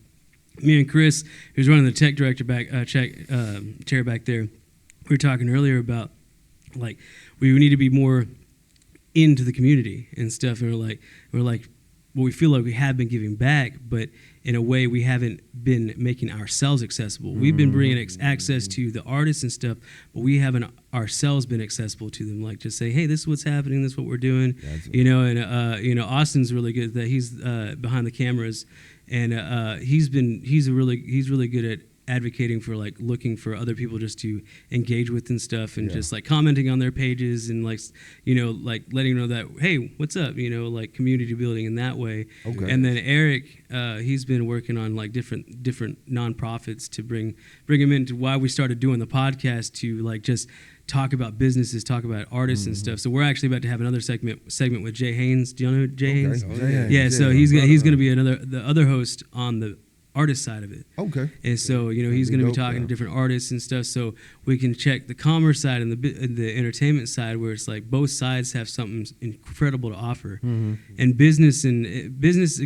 me and Chris, who's running the tech director chair back there, we were talking earlier about like we need to be more into the community and stuff, and we're like well, we feel like we have been giving back, but in a way we haven't been making ourselves accessible. We've been bringing access to the artists and stuff, but we haven't ourselves been accessible to them. Like, just say, hey, this is what's happening, this is what we're doing. And Austin's really good at that. He's behind the cameras, and he's really good at advocating for, like, looking for other people just to engage with and stuff, and just like commenting on their pages, and like, like letting them know that, hey, what's up, like community building in that way. Okay. And then Eric, he's been working on like different nonprofits to bring him into why we started doing the podcast, to like just talk about businesses, talk about artists and stuff. So we're actually about to have another segment with Jay Haynes. Do you know Jay Haynes? Yeah. So he's going to be the other host on the artist side of it. Okay. And so, he's going to be talking to different artists and stuff, so we can check the commerce side and the entertainment side, where it's like both sides have something incredible to offer. And business,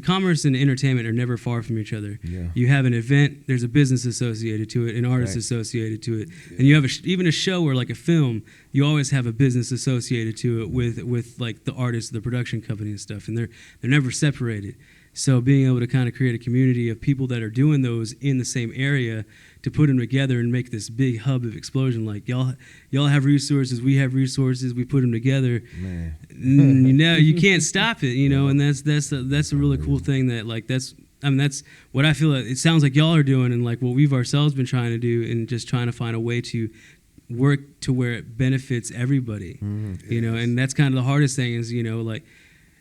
commerce and entertainment are never far from each other. Yeah. You have an event, there's a business associated to it, an artist associated to it. Yeah. And you have even a show, or like a film, you always have a business associated to it with like the artist, the production company and stuff, and they're never separated. So being able to kind of create a community of people that are doing those in the same area, to put them together and make this big hub of explosion. Like, y'all have resources, we have resources, we put them together. Man. You can't stop it, and that's a really cool thing. That like that's what I feel like it sounds like y'all are doing, and like what we've ourselves been trying to do, and just trying to find a way to work to where it benefits everybody. And that's kind of the hardest thing is, like,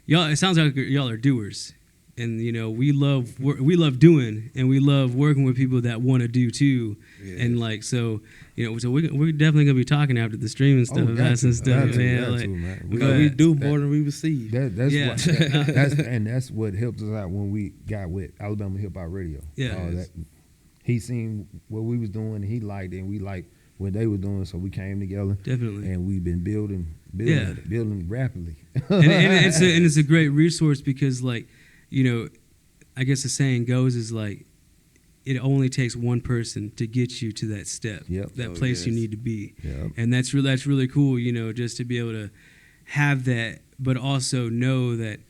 y'all, it sounds like y'all are doers. And we love doing, and we love working with people that want to do too. Yes. And like, so so we're definitely gonna be talking after the stream and stuff, man. We do more than we receive. That's what helps us out when we got with Alabama Hip Hop Radio. Yeah, he seen what we was doing, and he liked it, and we liked what they were doing, so we came together. Definitely, and we've been building rapidly. and it's a great resource, because like, I guess the saying goes is like, it only takes one person to get you to that step, that place you need to be. Yep. And that's really cool, just to be able to have that, but also know that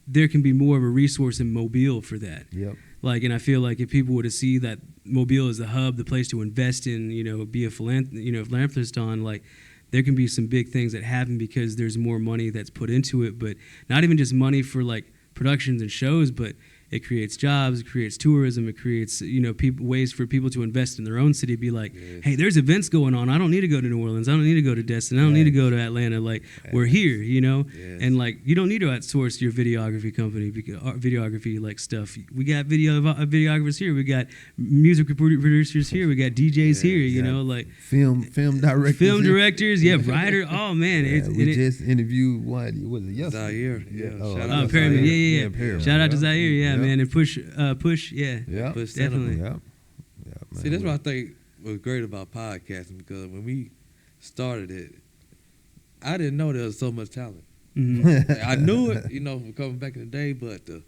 there can be more of a resource in Mobile for that. Yep. Like, and I feel like if people were to see that Mobile is the hub, the place to invest in, be a philanthropist on, like, there can be some big things that happen because there's more money that's put into it, but not even just money for like productions and shows, but it creates jobs, it creates tourism, it creates ways for people to invest in their own city. Be like, hey, there's events going on. I don't need to go to New Orleans. I don't need to go to Destin. I don't need to go to Atlanta. Like, we're here, and like, you don't need to outsource your videography company, videography like stuff. We got videographers here. We got music producers here. We got DJs here. Like film directors, writer. Oh man, we just interviewed was it yesterday? Zaire, Pyramid, Shout out to Zaire, man, and push, Push definitely. man. See, that's what I think was great about podcasting, because when we started it, I didn't know there was so much talent. I knew it, from coming back in the day, but the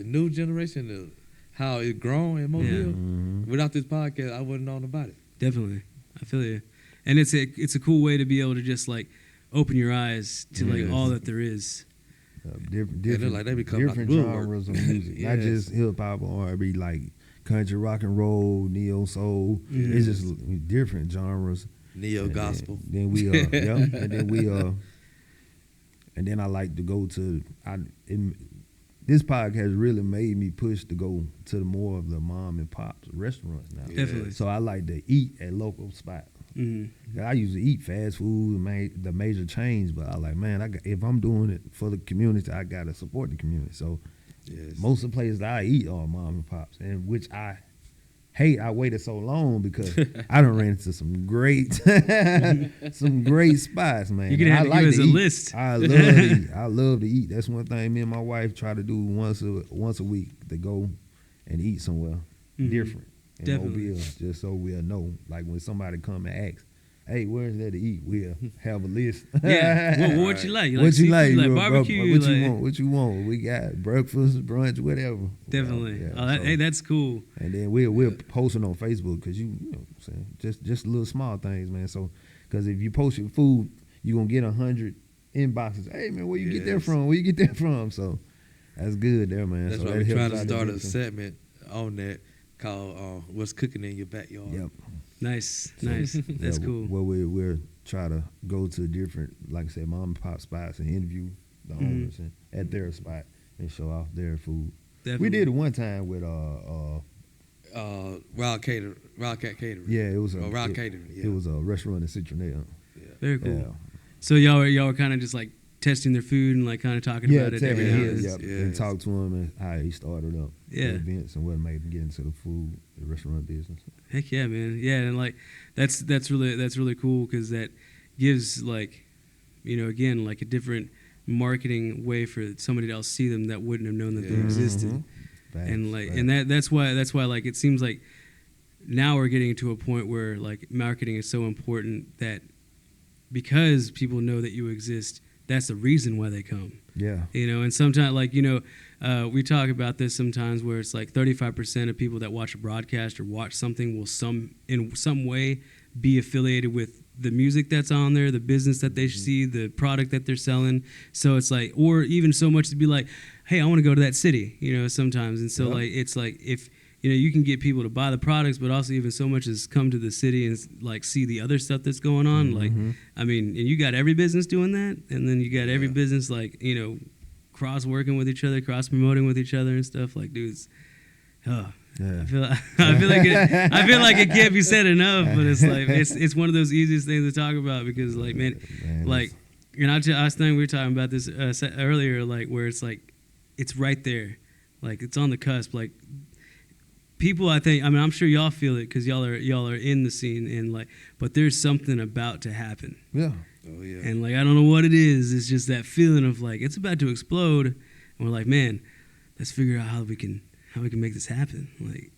new generation, how it grown in Mobile, without this podcast, I wouldn't known about it. Definitely, I feel you, and it's a cool way to be able to just like open your eyes to like all that there is. Different different genres of music, not just hip hop or R&B, like country, rock and roll, neo soul. It's just different genres. Neo gospel. Then we and then I like to go to. This podcast really made me push to go to more of the mom and pop restaurants now. Definitely. So I like to eat at local spots. I usually eat fast food, the major chains, but I like, man, if I'm doing it for the community, I gotta support the community. So most of the places that I eat are mom and pops, and which I hate. I waited so long because I done ran into some great spots, man. You're gonna have to give us a list. I love to eat. I love to eat. That's one thing me and my wife try to do once a week, to go and eat somewhere different. Definitely. Mobile, just so we'll know. Like when somebody come and ask, "Hey, where's there to eat?" We'll have a list. Yeah. What you like? What you like? Barbecue? What you want? What you want? We got breakfast, brunch, whatever. Definitely. Hey, that's cool. And then we're posting on Facebook, because you know what I'm saying, just little small things, man. So because if you post your food, you gonna get 100 inboxes. Hey man, where you get that from? Where you get that from? So that's good there, man. That's so why we're trying to start a segment on that called "What's Cooking in Your Backyard." Yep. Nice. That's cool. Well, we'll try to go to different, like I said, mom and pop spots and interview the owners at their spot and show off their food. Definitely. We did it one time with Rock Catering. Yeah, it was Rock Catering. Yeah. It was a restaurant in Citronelle. Yeah. Very cool. Yeah. So y'all were kind of just like testing their food and like kind of talking about it every now and then. And talk to him and how he started up the events and what made him get into the food, the restaurant business. Heck yeah, man. Yeah, and like that's really cool, because that gives like, again, like a different marketing way for somebody else to see them that wouldn't have known that they existed. And like, and that's why like it seems like now we're getting to a point where like marketing is so important that because people know that you exist, that's the reason why they come. Yeah. And sometimes, like, we talk about this sometimes where it's like 35% of people that watch a broadcast or watch something will in some way be affiliated with the music that's on there, the business that they see, the product that they're selling. So it's like, or even so much to be like, hey, I want to go to that city, sometimes. And so like, it's like if, you can get people to buy the products, but also even so much as come to the city and like see the other stuff that's going on. Like, I mean, and you got every business doing that. And then you got every business like, cross working with each other, cross promoting with each other and stuff. Like, dudes, I feel like it can't be said enough, but it's like, it's one of those easiest things to talk about, because like, man like, I was thinking we were talking about this earlier, like where it's like, it's right there. Like it's on the cusp. Like, people, I'm sure y'all feel it because y'all are in the scene, and like, but there's something about to happen. Yeah. Oh yeah. And like, I don't know what it is. It's just that feeling of like it's about to explode, and we're like, man, let's figure out how we can make this happen. Like,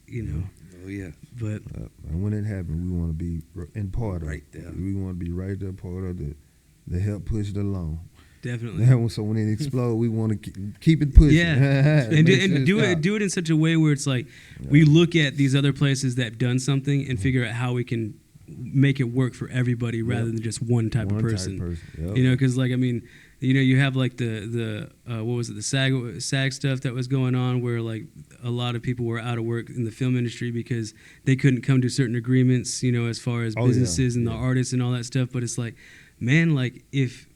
Oh yeah. But and when it happens, we want to be in part of right there. We want to be right there, part of the help push it along. Definitely. So when it explodes, we want to keep it pushing. Yeah, and do it in such a way where it's like we look at these other places that have done something and figure out how we can make it work for everybody rather than just one type of person. Yep. Because like, I mean, you have like the what was it, the SAG stuff that was going on, where like a lot of people were out of work in the film industry because they couldn't come to certain agreements, as far as businesses and the artists and all that stuff. But it's like, man, like if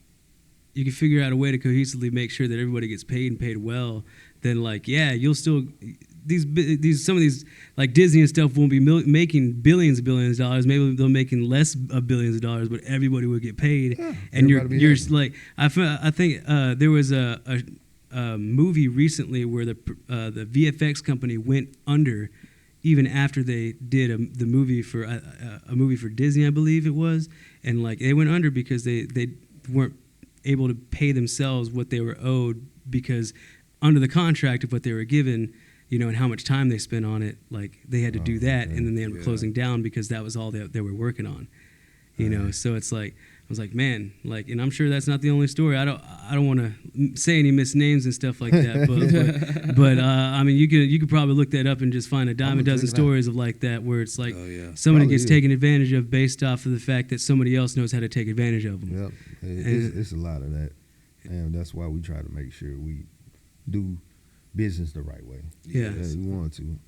you can figure out a way to cohesively make sure that everybody gets paid and paid well, then like, you'll still some of these like Disney and stuff won't be making billions of dollars. Maybe they're making less of billions of dollars, but everybody will get paid. Yeah, and you're like, I think there was a movie recently where the VFX company went under even after they did the movie for a movie for Disney, I believe it was, and like they went under because they weren't able to pay themselves what they were owed, because under the contract of what they were given, you know, and how much time they spent on it. Like they had to do that, and then they were closing down because that was all they were working on. You know, so it's like I was like, man, like, and I'm sure that's not the only story. I don't want to say any missed names and stuff like that, but I mean, you could probably look that up and just find a dime a dozen stories of like that where it's like somebody gets taken advantage of based off of the fact that somebody else knows how to take advantage of them. Yep, it's a lot of that, and that's why we try to make sure we do business the right way. Yeah, we want to.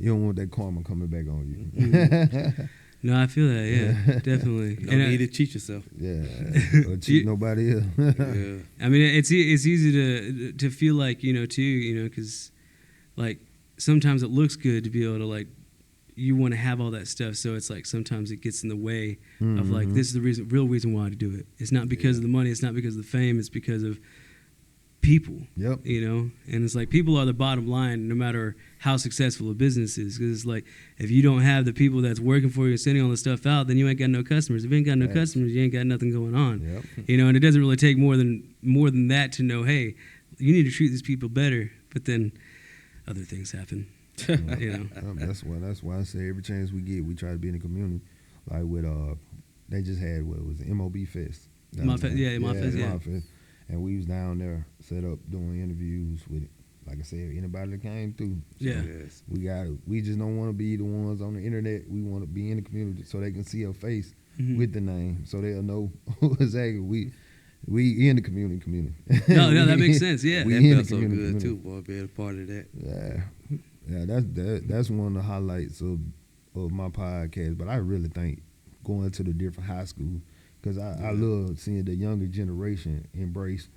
You don't want that karma coming back on you. Mm-hmm. No, I feel that. Yeah, definitely. You don't need to cheat yourself. Yeah, or cheat nobody else. Yeah. I mean, it's easy to feel like, you know, too, you know, because like sometimes it looks good to be able to like you want to have all that stuff, so it's like sometimes it gets in the way of like this is the real reason why to do it. It's not because of the money. It's not because of the fame. It's because of people. Yep. You know, and it's like people are the bottom line, no matter how successful a business is. Because it's like if you don't have the people that's working for you and sending all the stuff out, then you ain't got no customers. If you ain't got no customers, you ain't got nothing going on. Yep. You know, and it doesn't really take more than that to know, hey, you need to treat these people better. But then other things happen. You know. That's why I say every chance we get, we try to be in the community. Like with they just had what was it, MOB Fest. My Fest. And we was down there set up doing interviews with, like I said, anybody that came through. So we just don't want to be the ones on the internet. We want to be in the community so they can see our face with the name, so they'll know exactly we in the community. No, that makes sense. Yeah, that felt so good too, boy, being a part of that. That's one of the highlights of my podcast. But I really think going to the different high schools. Because I love seeing the younger generation embrace,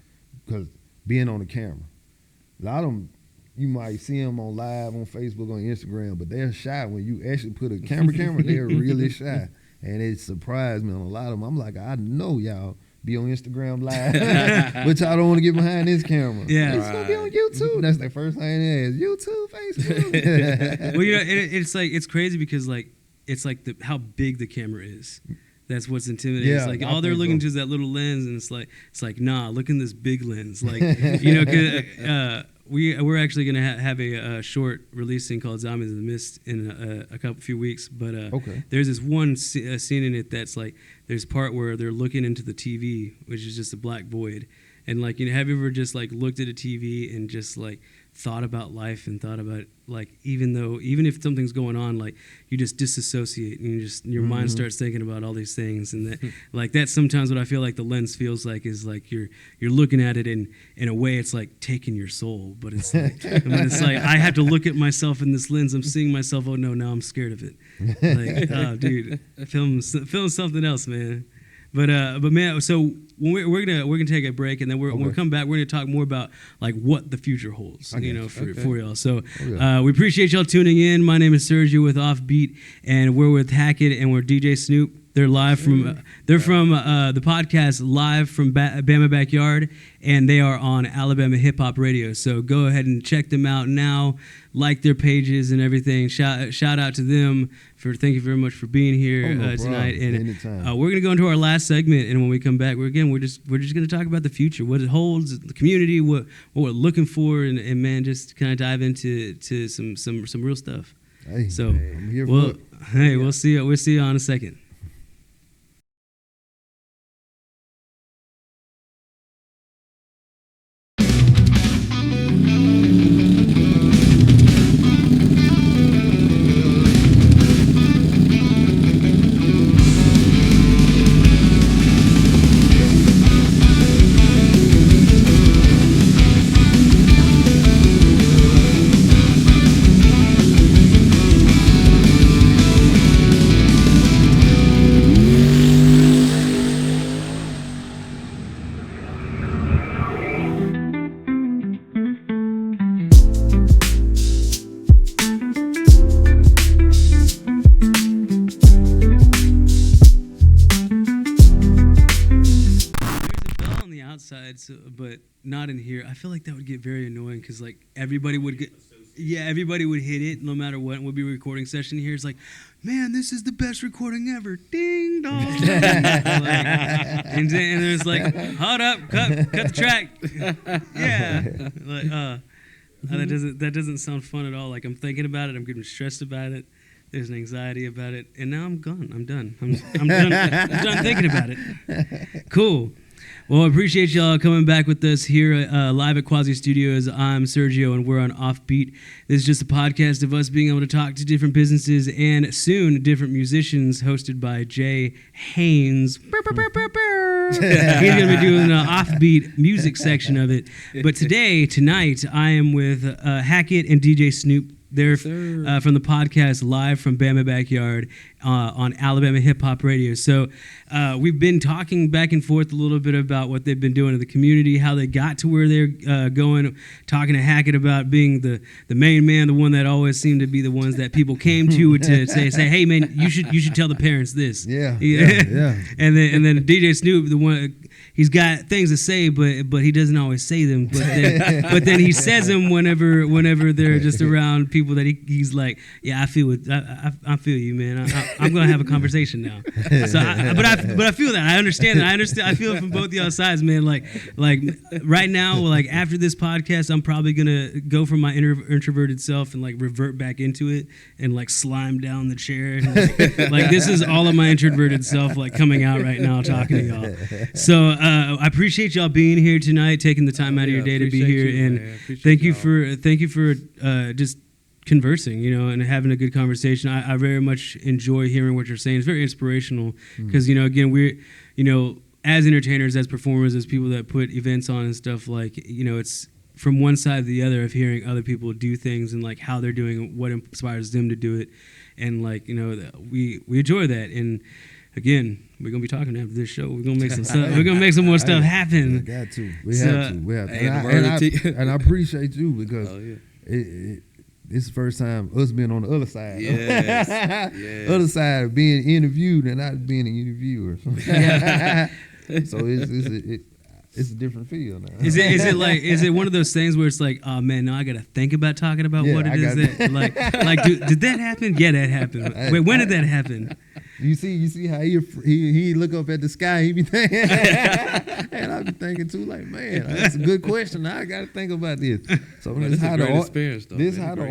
because being on the camera. A lot of them, you might see them on live on Facebook, on Instagram, but they're shy. When you actually put a camera, they're really shy. And it surprised me on a lot of them. I'm like, I know y'all be on Instagram live, but y'all don't want to get behind this camera. Yeah. It's going to be on YouTube. That's their first thing they ask. YouTube, Facebook. Well, you know, it's like, it's crazy because like, it's like how big the camera is. That's what's intimidating. Yeah, it's like all they're looking to is that little lens, and it's like nah, look in this big lens. Like you know, 'cause, we're actually gonna have a short release thing called Zombies in the Mist in a few weeks. But there's this one scene in it that's like there's part where they're looking into the TV, which is just a black void. And like, you know, have you ever just like looked at a TV and just like thought about life and thought about like even if something's going on, like you just disassociate and your mind starts thinking about all these things, and that like that's sometimes what I feel like the lens feels like is like you're looking at it in a way it's like taking your soul, but it's like I have to look at myself in this lens. I'm seeing myself. Oh no, now I'm scared of it. Like oh dude, film something else, man. But man, so when we're gonna take a break, and then when we come back, we're gonna talk more about like what the future holds, you know, for y'all. So we appreciate y'all tuning in. My name is Sergio with Offbeat, and we're with Hackett and we're DJ Snoop. They're live from the podcast live from Bama Backyard, and they are on Alabama Hip Hop Radio. So go ahead and check them out now. Like their pages and everything. Shout out to them thank you very much for being here tonight. And we're gonna go into our last segment, and when we come back, we're just gonna talk about the future, what it holds, the community, what we're looking for, and man, just kind of dive into some real stuff. Hey, so I'm here for it. We'll see you in a second. But not in here. I feel like that would get very annoying because like everybody would hit it no matter what. And we'll be a recording session here. It's like, man, this is the best recording ever. Ding dong. And then it's like, hold up, cut the track. Yeah. That doesn't sound fun at all. Like I'm thinking about it. I'm getting stressed about it. There's an anxiety about it, and now I'm gone. I'm done. I'm done. I'm done thinking about it. Cool. Well, I appreciate y'all coming back with us here live at Quasi Studios. I'm Sergio, and we're on Offbeat. This is just a podcast of us being able to talk to different businesses and soon different musicians, hosted by Jay Haynes. He's going to be doing the Offbeat music section of it. But tonight, I am with Hackett and DJ Snoop. They're from the podcast live from Bama Backyard on Alabama Hip Hop Radio. So we've been talking back and forth a little bit about what they've been doing in the community, how they got to where they're going, talking to Hackett about being the main man, the one that always seemed to be the ones that people came to say, hey man, you should tell the parents this. Yeah. And then DJ Snoop, the one, he's got things to say, but he doesn't always say them. But then he says them whenever they're just around people that he's like, yeah, I feel you, man. I'm gonna have a conversation now. So, but I feel that. I understand that. I feel it from both y'all sides, man. Like right now, like after this podcast, I'm probably gonna go from my introverted self and like revert back into it and like slime down the chair. And, like this is all of my introverted self like coming out right now, talking to y'all. So I appreciate y'all being here tonight, taking the time out of your day to be here, and thank you for just conversing, and having a good conversation. I very much enjoy hearing what you're saying. It's very inspirational because, again, we're, as entertainers, as performers, as people that put events on and stuff, like, it's from one side to the other of hearing other people do things and like how they're doing it, what inspires them to do it. And like, we enjoy that. And again, we're gonna be talking after this show. We're gonna make some stuff. We're gonna make some more stuff happen. Got to. We have to. And I appreciate you because this is the first time us being on the other side. Yes. Other side of being interviewed and not being an interviewer. So it's a different feel now. Is it one of those things where it's like, oh man, now I gotta think about talking about what it is that like did that happen? Yeah, that happened. Wait, when did that happen? You see how he look up at the sky, he be thinking, and I be thinking too, like, man, that's a good question. I got to think about this. So this is how the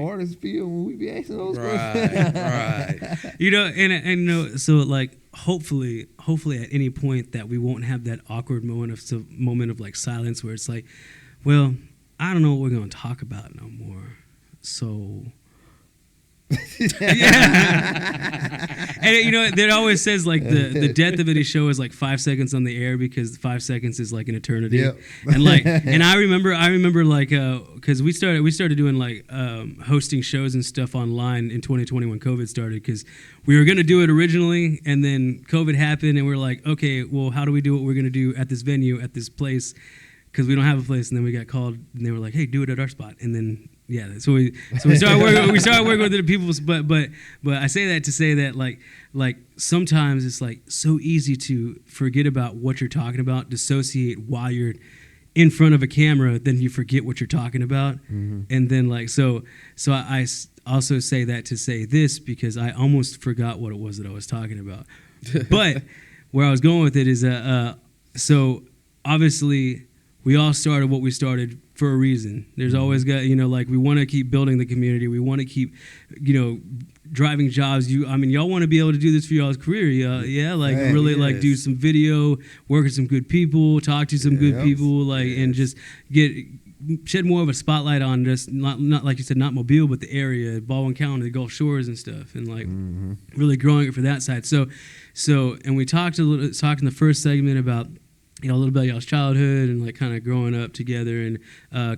artists feel when we be asking those questions. Right. So like hopefully at any point that we won't have that awkward moment of like silence where it's like, well, I don't know what we're gonna talk about no more. So. And that always says like the death of any show is like 5 seconds on the air because 5 seconds is like an eternity. Yep. And I remember like because we started doing like hosting shows and stuff online in 2020 when COVID started, because we were gonna do it originally and then COVID happened and we're like, okay, well, how do we do what we're gonna do at this venue at this place, because we don't have a place. And then we got called and they were like, hey, do it at our spot. And then so we started working with the people, but I say that to say that like sometimes it's like so easy to forget about what you're talking about, dissociate while you're in front of a camera, then you forget what you're talking about, and then like so I also say that to say this because I almost forgot what it was that I was talking about, but where I was going with it is so obviously we all started what we started for a reason. There's always got, like we want to keep building the community. We want to keep, driving jobs. Y'all want to be able to do this for y'all's career. Like do some video, work with some good people, talk to some good people, and just shed more of a spotlight on just not like you said, not Mobile, but the area, Baldwin County, the Gulf Shores and stuff, and like really growing it for that side. So, and we talked in the first segment about, a little bit about y'all's childhood and like kind of growing up together and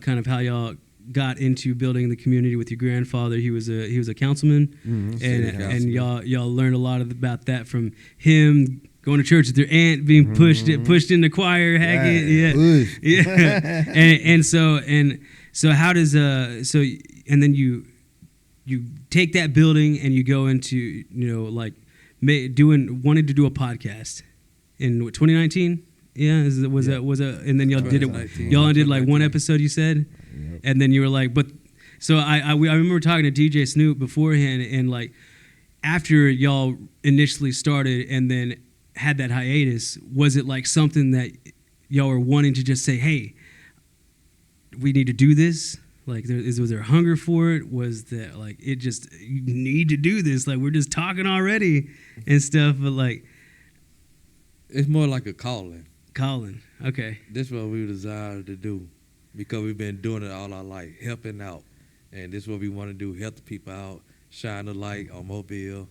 kind of how y'all got into building the community with your grandfather. He was a councilman, and y'all learned a lot about that from him. Going to church with your aunt, being pushed into choir, Hackett, and so how does and then you take that building and you go into wanting to do a podcast in 2019. Yeah, was that? And then y'all did it. Y'all did like one episode, you said, and then you were like, but. So I remember talking to DJ Snoop beforehand, and like after y'all initially started and then had that hiatus, was it like something that y'all were wanting to just say, hey, we need to do this? Like, was there hunger for it? Was that like it just you need to do this? Like, we're just talking already and stuff, but like it's more like a calling. Calling, okay. This is what we desire to do because we've been doing it all our life, helping out, and this is what we want to do: help the people out, shine the light on Mobile.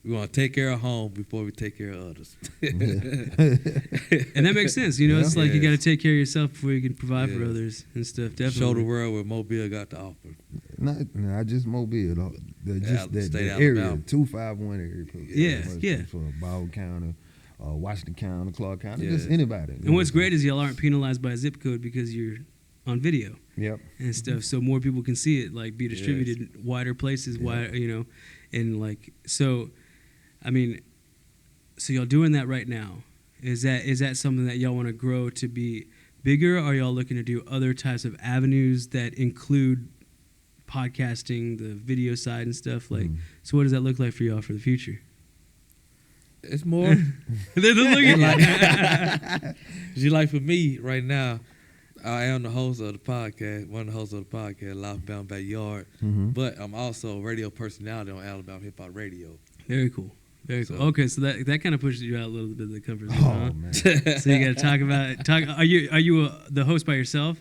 We want to take care of home before we take care of others. And that makes sense. You know, it's like you got to take care of yourself before you can provide for others and stuff. Definitely. Show the world what Mobile got to offer. Not just Mobile, just that area, 251 area. Yeah. For Baldwin County, Washington County, Clark County, just anybody. And what's great is y'all aren't penalized by zip code because you're on video. Yep. And stuff, so more people can see it, like be distributed wider places, wider, you know, and like so. I mean, so y'all doing that right now. Is that something that y'all want to grow to be bigger, or are y'all looking to do other types of avenues that include podcasting, the video side and stuff? Like, so what does that look like for y'all for the future? It's more. They're looking like for me right now, I am the host of the podcast, one of the hosts of the podcast, Bama Backyard, but I'm also a radio personality on Alabama Hip Hop Radio. Very cool. Very cool. Okay, so that kind of pushes you out a little bit of the comfort zone. Oh, man. So you got to talk about Are you the host by yourself?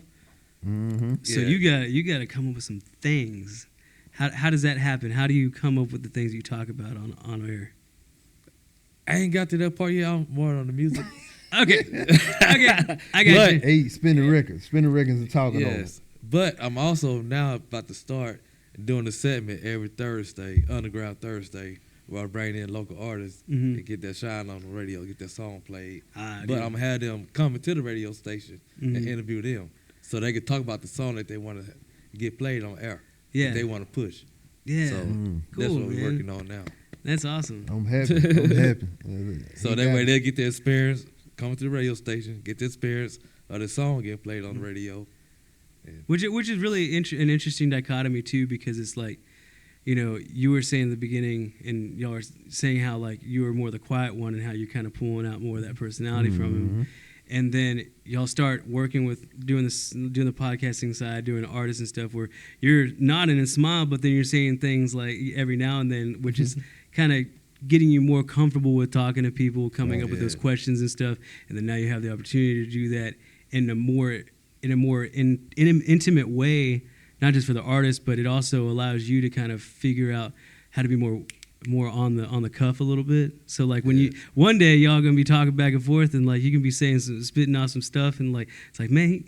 Mm-hmm. So you got to come up with some things. How does that happen? How do you come up with the things you talk about on air? I ain't got to that part yet. I'm more on the music. Okay, I got you. Hey, spin the records and talking over. But I'm also now about to start doing a segment every Thursday, Underground Thursday, where I bring in local artists and get that shine on the radio, get that song played. But I'm going to have them come to the radio station and interview them so they can talk about the song that they want to get played on air. Yeah. That they want to push. Yeah. So that's what we're working on now. That's awesome. I'm happy. So that way they'll get the experience, come to the radio station, get the experience of the song getting played on the radio. Which is really an interesting dichotomy, too, because it's like, you know, you were saying in the beginning, and y'all were saying how like you were more the quiet one, and how you're kind of pulling out more of that personality from him, and then y'all start working with doing the podcasting side, doing artists and stuff, where you're nodding and smile, but then you're saying things like every now and then, which is kind of getting you more comfortable with talking to people, coming up with those questions and stuff, and then now you have the opportunity to do that in a more intimate way. Not just for the artist, but it also allows you to kind of figure out how to be more on the cuff a little bit. So like when you one day y'all gonna be talking back and forth, and like you can be spitting out some stuff, and like it's like, man,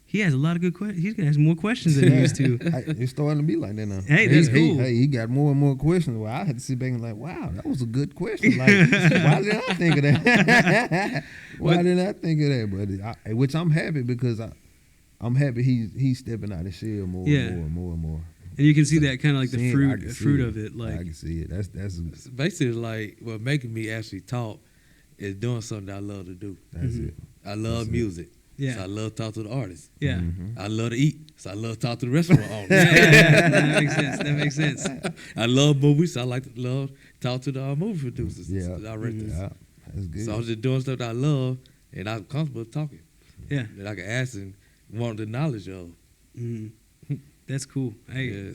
he has a lot of good questions. He's gonna ask more questions than he used to. It's starting to be like that now. Hey, that's cool. He got more and more questions. Well, I had to sit back and like, wow, that was a good question. Like, why did I think of that? Why didn't I think of that? But which I'm happy because I'm happy he's stepping out of shell more and more. And you can see that kind of like the fruit of it. Like I can see it. That's basically like what making me actually talk is doing something that I love to do. That's it. I love music. Yeah. So I love to talk to the artists. Yeah. I love to eat. So I love to talk to the restaurant owners. That makes sense. I love movies. So I like to talk to the movie producers, directors. Yeah. That's good. So I was just doing stuff that I love, and I'm comfortable talking. Yeah. That I can ask and want the knowledge of. That's cool. Hey,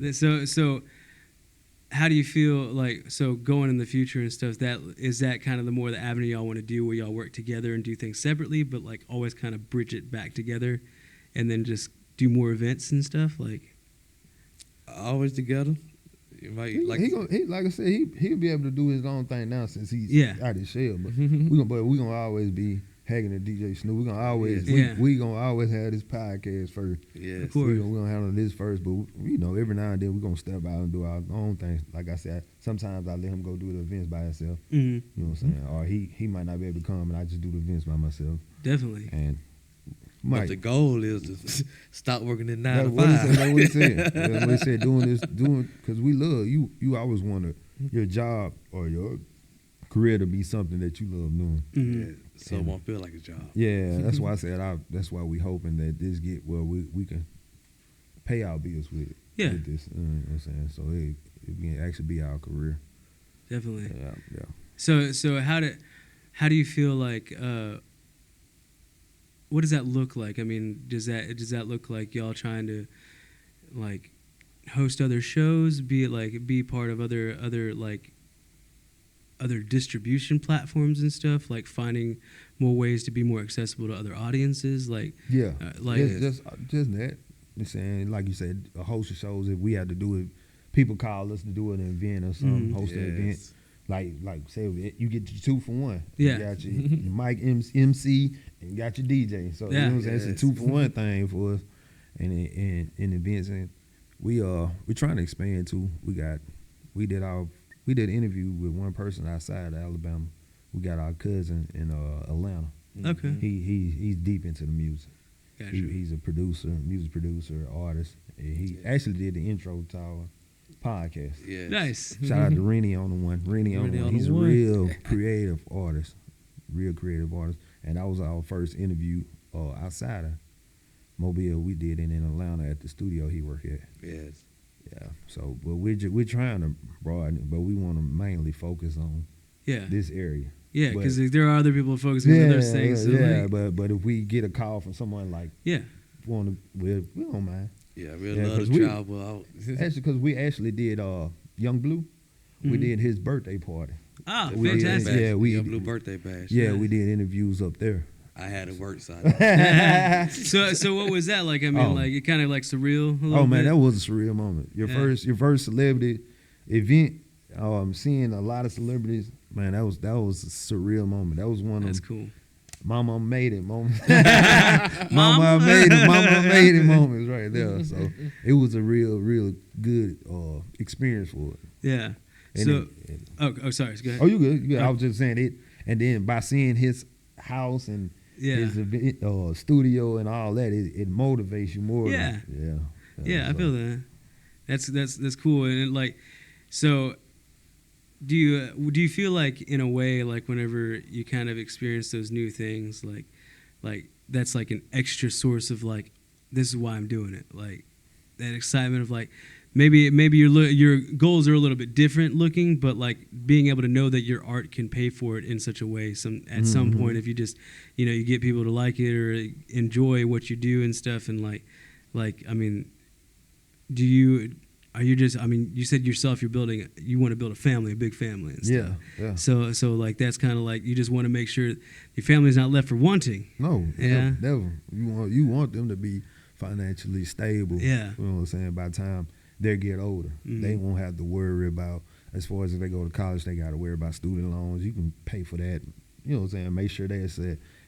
yes. So how do you feel like, so going in the future and stuff, is that kind of the avenue y'all want to do, where y'all work together and do things separately, but like always kind of bridge it back together and then just do more events and stuff? Like always together. Like I said, he'll be able to do his own thing now since he's out of his shell. But we gonna always be Hackett and DJ Snoop. We're gonna always we gonna always have this podcast first. Yes. We're gonna handle this first, but every now and then we're gonna step out and do our own things. Like I said, sometimes I let him go do the events by himself. You know what I'm saying? Or he might not be able to come, and I just do the events by myself. Definitely. And but the goal is to stop working at 9 to 5. That's what he said. That's what he said. Doing because we love you. You always want your job or your career to be something that you love doing. Yeah, so it won't feel like a job. Yeah, that's why I said that's why we hoping that this get where we can pay our bills with it. Yeah. With this, you know what I'm saying? So it can actually be our career. Definitely. Yeah. So how do you feel like what does that look like? I mean, does that look like y'all trying to like host other shows, be part of other distribution platforms and stuff, like finding more ways to be more accessible to other audiences, like just that. You're saying, like you said, a host of shows. If we had to do it, people call us to do an event or something, host an event. Like say you get your 2 for 1. Yeah. You got your mic MC and you got your DJ. So you know what I'm saying? It's a 2 for 1 thing for us. And in events, and we're trying to expand too. We did an interview with one person outside of Alabama. We got our cousin in Atlanta. Okay. He's deep into the music. Gotcha. He's a producer, music producer, artist. And he actually did the intro to our podcast. Yes. Nice. Shout out to Rennie on the one. Rennie on the one. He's a real creative artist. And that was our first interview outside of Mobile. We did it in Atlanta at the studio he worked at. Yes. Yeah. So, but we're trying to broaden it, but we want to mainly focus on this area. Yeah, because there are other people focusing on other things. But if we get a call from someone like we don't mind. Yeah, we love to travel out. Actually, because we actually did Young Blue. We did his birthday party. Oh, fantastic! Young Blue birthday bash. Yeah, we did interviews up there. I had to work side. So what was that like? I mean, like it kind of like surreal. Oh man, that was a surreal moment. Your first celebrity event. I'm seeing a lot of celebrities. Man, that was a surreal moment. That was one of them. That's cool. Mama made it moments. Mama made it moments right there. So it was a real good experience for it. Yeah. And sorry. Go ahead. Oh, you good? Yeah, I was just saying it. And then by seeing his house and his event, studio and all that, it motivates you more. Yeah. Yeah. I feel that. That's cool. And like, so. Do you feel like in a way, like whenever you kind of experience those new things, like that's like an extra source of like, this is why I'm doing it, like that excitement of like maybe your goals are a little bit different looking, but like being able to know that your art can pay for it in such a way at some point, if you just you get people to like it or enjoy what you do and stuff, and like I mean, are you just? I mean, you said yourself you want to build a family, a big family and stuff. Yeah. So like that's kind of like you just want to make sure your family's not left for wanting. No. Yeah. Never. You want them to be financially stable. Yeah. You know what I'm saying? By the time they get older, they won't have to worry about, as far as if they go to college, they got to worry about student loans. You can pay for that. You know what I'm saying? Make sure they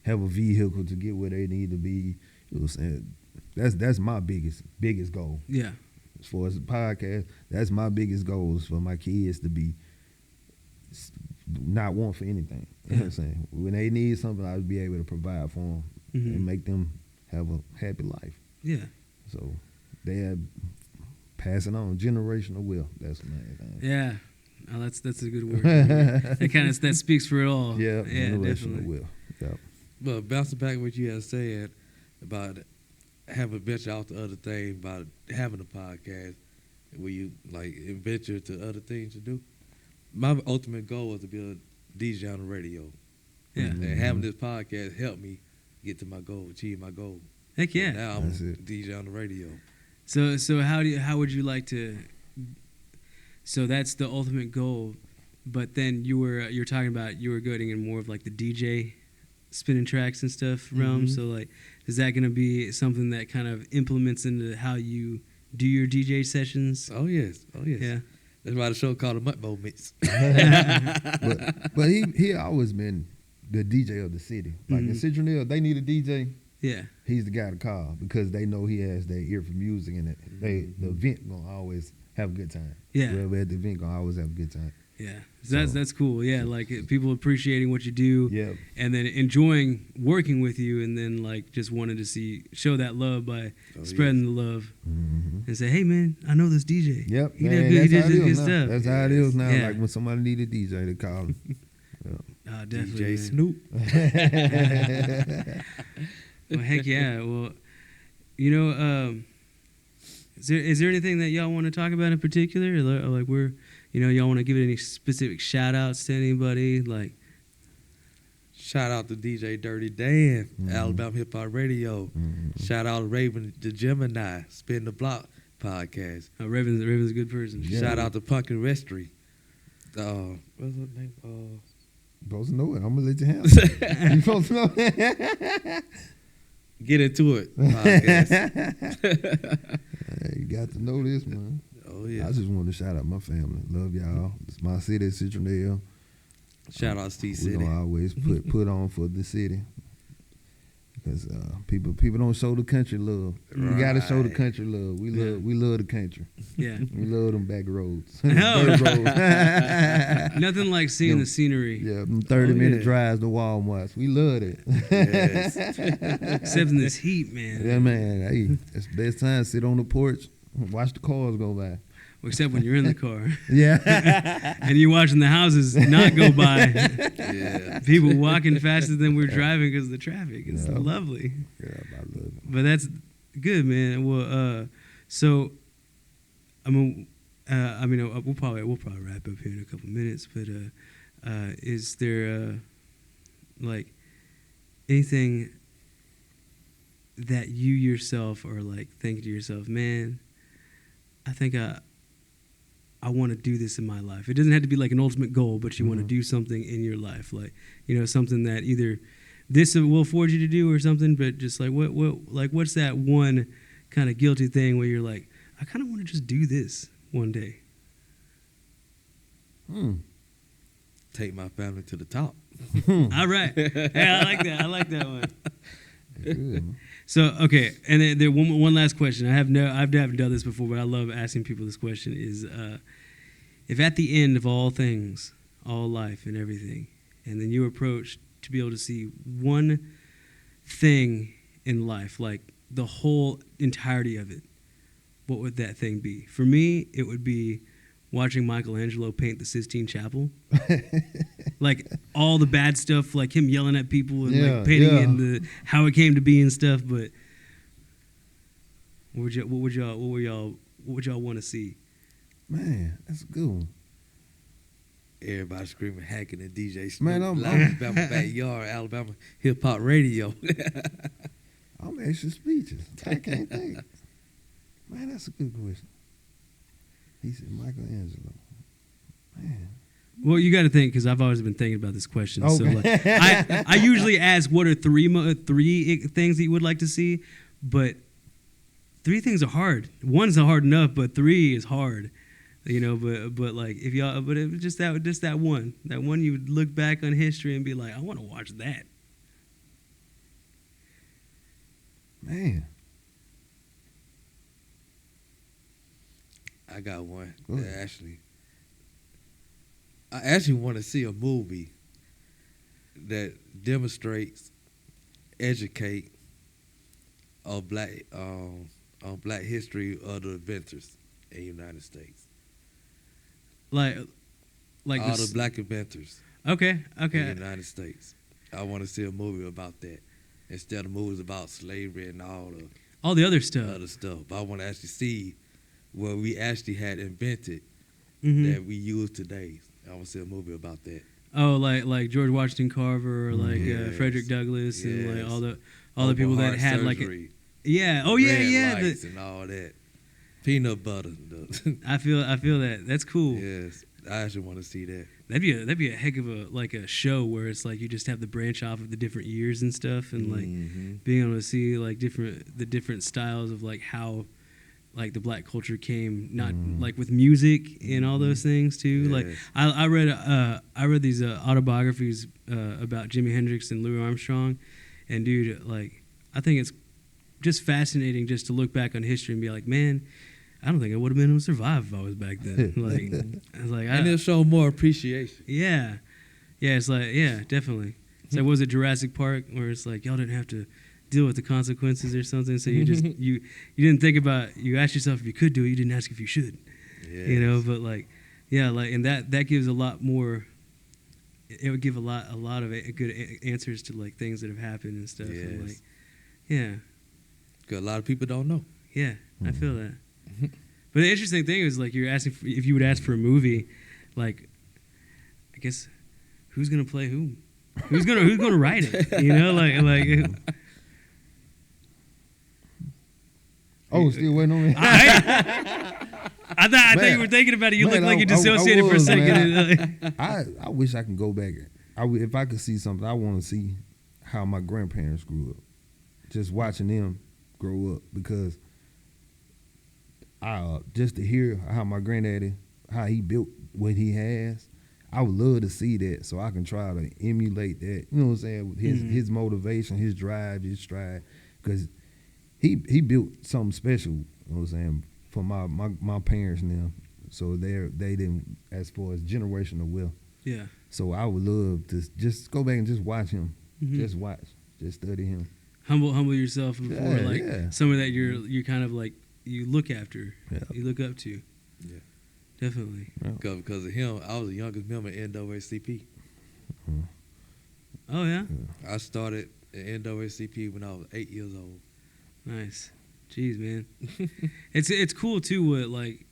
have a vehicle to get where they need to be. You know what I'm saying? That's my biggest goal. Yeah. As far as the podcast, that's my biggest goal, is for my kids to be not want for anything. You know what I'm saying? When they need something, I'll be able to provide for them and make them have a happy life. Yeah. So they are passing on generational wealth. That's the main thing. Yeah. Oh, that's a good word. that speaks for it all. Yeah. Generational definitely. wealth. Yeah. But bouncing back what you had said about having venture out to other things, about having a podcast, where you like venture to other things to do. My ultimate goal was to be a DJ on the radio. Yeah. And having this podcast helped me get to my goal, achieve my goal. Heck yeah. So now I'm a DJ on the radio. So how would you like to? So that's the ultimate goal, but then you're talking about you were getting in more of like the DJ spinning tracks and stuff realm. So like, is that going to be something that kind of implements into how you do your DJ sessions? Oh yes. Yeah. That's why the show called the Mutbo Mix. but he always been the DJ of the city. Like in Citronelle, they need a DJ. Yeah. He's the guy to call because they know he has that ear for music, and the event gonna always have a good time. Yeah. Whoever at the event gonna always have a good time. Yeah. So that's cool. Yeah, like people appreciating what you do, and then enjoying working with you, and then like just wanting to show that love by spreading the love, and say, hey man, I know this DJ. Yep, he did good stuff. That's how it is now. Yeah. Like when somebody need a DJ, they call him. Definitely. DJ Snoop. Well, heck yeah. Well, is there anything that y'all want to talk about in particular, or like y'all want to give it any specific shout outs to anybody? Like, Shout out to DJ Dirty Dan, Alabama Hip Hop Radio. Shout out to Raven the Gemini, Spin the Block podcast. Raven's a good person. Yeah. Shout out to Punkin Restry. What's her name? Supposed to know it. I'm gonna let you handle it. You supposed to know it. Get into it. Podcast. You got to know this, man. Oh yeah. I just want to shout out my family. Love y'all. It's my city, Citronelle. Shout out to T-City. We're gonna always put on for the city. Because people don't show the country love. Right. We gotta show the country love. We love the country. Yeah. We love them back roads. Hell. Dirt roads. Nothing like seeing the scenery. Yeah, them 30-minute drives to Walmart. We love it. Yes. Except in this heat, man. Yeah, man. Hey, it's the best time. Sit on the porch, watch the cars go by. Except when you're in the car. Yeah. And you're watching the houses not go by. Yeah. People walking faster than we're driving because of the traffic. It's lovely. Yeah, I love it. But that's good, man. Well, so we'll probably wrap up here in a couple minutes. But is there like anything that you yourself are like thinking to yourself, man, I think I want to do this in my life. It doesn't have to be like an ultimate goal, but you want to do something in your life, like, you know, something that either this will afford you to do or something, but just like what's that one kind of guilty thing where you're like, I kind of want to just do this one day. Take my family to the top. All right. Yeah, I like that one. Good. So, okay, and then there one last question. I've never done this before, but I love asking people this question: is if at the end of all things, all life and everything, and then you approach to be able to see one thing in life, like the whole entirety of it, what would that thing be? For me, it would be watching Michelangelo paint the Sistine Chapel. Like all the bad stuff, like him yelling at people and like painting it and how it came to be and stuff. But what would y'all want to see? Man, that's a good one. Everybody screaming Hackett and DJ Snoop. Man, I'm Bama Backyard, Alabama Hip Hop Radio. I'm actually speechless. I can't think. Man, that's a good question. He said Michelangelo. Man. Well, you got to think, because I've always been thinking about this question. Okay. So like, I usually ask, what are three things that you would like to see? But 3 things are hard. 1's hard enough, but 3 is hard. You know, but like if y'all, but it was just that one you would look back on history and be like, I want to watch that. Man. I got one. I actually want to see a movie that demonstrates, educate on black history of the inventors in the United States. Like all the black inventors. Okay. In the United States. I want to see a movie about that instead of movies about slavery and all the other stuff. But I want to actually see what we actually had invented that we use today. I want to see a movie about that. Oh, like George Washington Carver, or like Frederick Douglass, and like all the people that had surgery, lights and all that. Peanut butter. I feel that. That's cool. Yes, I actually want to see that. That'd be a heck of a show where it's like you just have the branch off of the different years and stuff, and like being able to see like the different styles of like how like the black culture came, not like with music and all those things too. Yes. Like I read these autobiographies about Jimi Hendrix and Louis Armstrong, and dude, like I think it's just fascinating just to look back on history and be like, man, I don't think I would have been able to survive if I was back then. And it'll show more appreciation. Yeah, it's like definitely. It's like, was it Jurassic Park where it's like y'all didn't have to deal with the consequences or something, so you just you didn't think about, you asked yourself if you could do it, you didn't ask if you should. Yes. You know, but like and that gives a lot more, it would give a lot of good answers to like things that have happened and stuff. Yes. And like, yeah, because a lot of people don't know. Yeah, I feel that. But the interesting thing is, like, you're asking if you would ask for a movie, like, I guess who's gonna play who? Who's gonna write it? You know, like. Oh, still waiting on me. I thought you were thinking about it. You look like you dissociated for a second. I wish I can go back. If I could see something, I want to see how my grandparents grew up. Just watching them grow up, because just to hear how my granddaddy, how he built what he has, I would love to see that so I can try to emulate that. You know what I'm saying? With his motivation, his drive, his stride, because he built something special. You know what I'm saying? For my parents now, so they didn't, as far as generational wealth. Yeah. So I would love to just go back and just watch him, just study him. Humble yourself before someone that you're kind of like you look after, you look up to. Yeah, definitely. Because of him, I was the youngest member in NAACP. Oh yeah. I started in NAACP when I was 8 years old. Nice. Jeez, man. It's cool too what like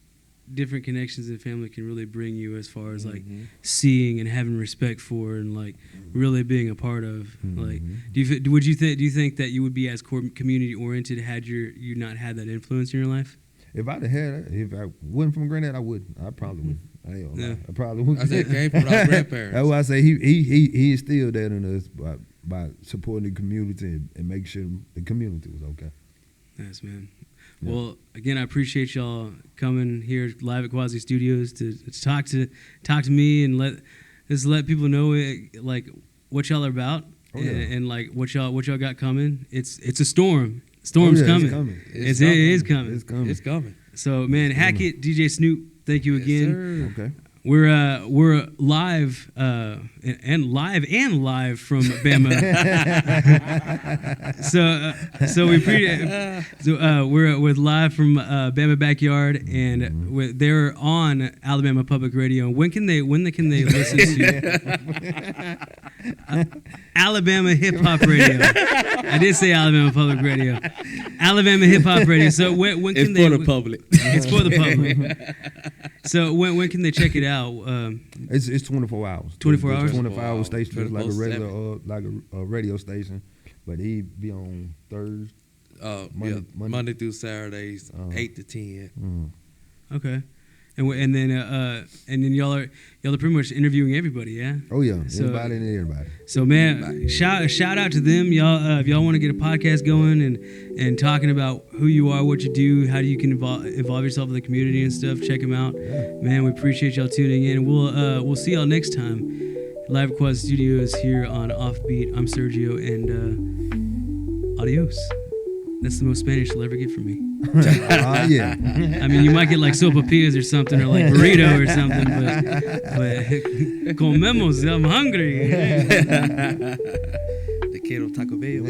different connections in family can really bring you as far as like seeing and having respect for and like really being a part of. Like, do you think that you would be as community oriented had you not had that influence in your life? If I'd have had it, if I wasn't from granddad, I wouldn't. I probably wouldn't. I probably wouldn't. I said it came from our grandparents. That's why I say he instilled that in us by supporting the community and making sure the community was okay. Nice, man. Yeah. Well, again, I appreciate y'all coming here live at Quasi Studios to talk to me and let people know like what y'all are about and like what y'all got coming. It's a storm. Storm's coming. It is coming. It's coming. So, man, Hackett, DJ Snoop, thank you again. Yes, sir. Okay. We're live and live from Bama. We're live from Bama Backyard, and they're on Alabama Public Radio. When can they listen to Alabama Hip Hop Radio? I did say Alabama Public Radio. Alabama Hip Hop Radio. So when can they? It's for the public. It's for the public. So when can they check it out? It's 24 hours. 24 hours? 24-hour station, just like a 24/7. regular, like a radio station. But he'd be on Thursday. Monday through Saturdays, 8 to 10. Okay. And then y'all are pretty much interviewing everybody, yeah? Oh yeah, So- anybody and everybody. So man, shout out to them, y'all. If y'all want to get a podcast going and talking about who you are, what you do, how you can involve yourself in the community and stuff, check them out. Yeah. Man, we appreciate y'all tuning in. We'll see y'all next time. Live at Quad Studios here on Offbeat. I'm Sergio, and adios. That's the most Spanish you'll ever get from me. Yeah. I mean, you might get like sopapillas or something, or like burrito or something, but comemos, I'm hungry. Te quiero Taco Bell.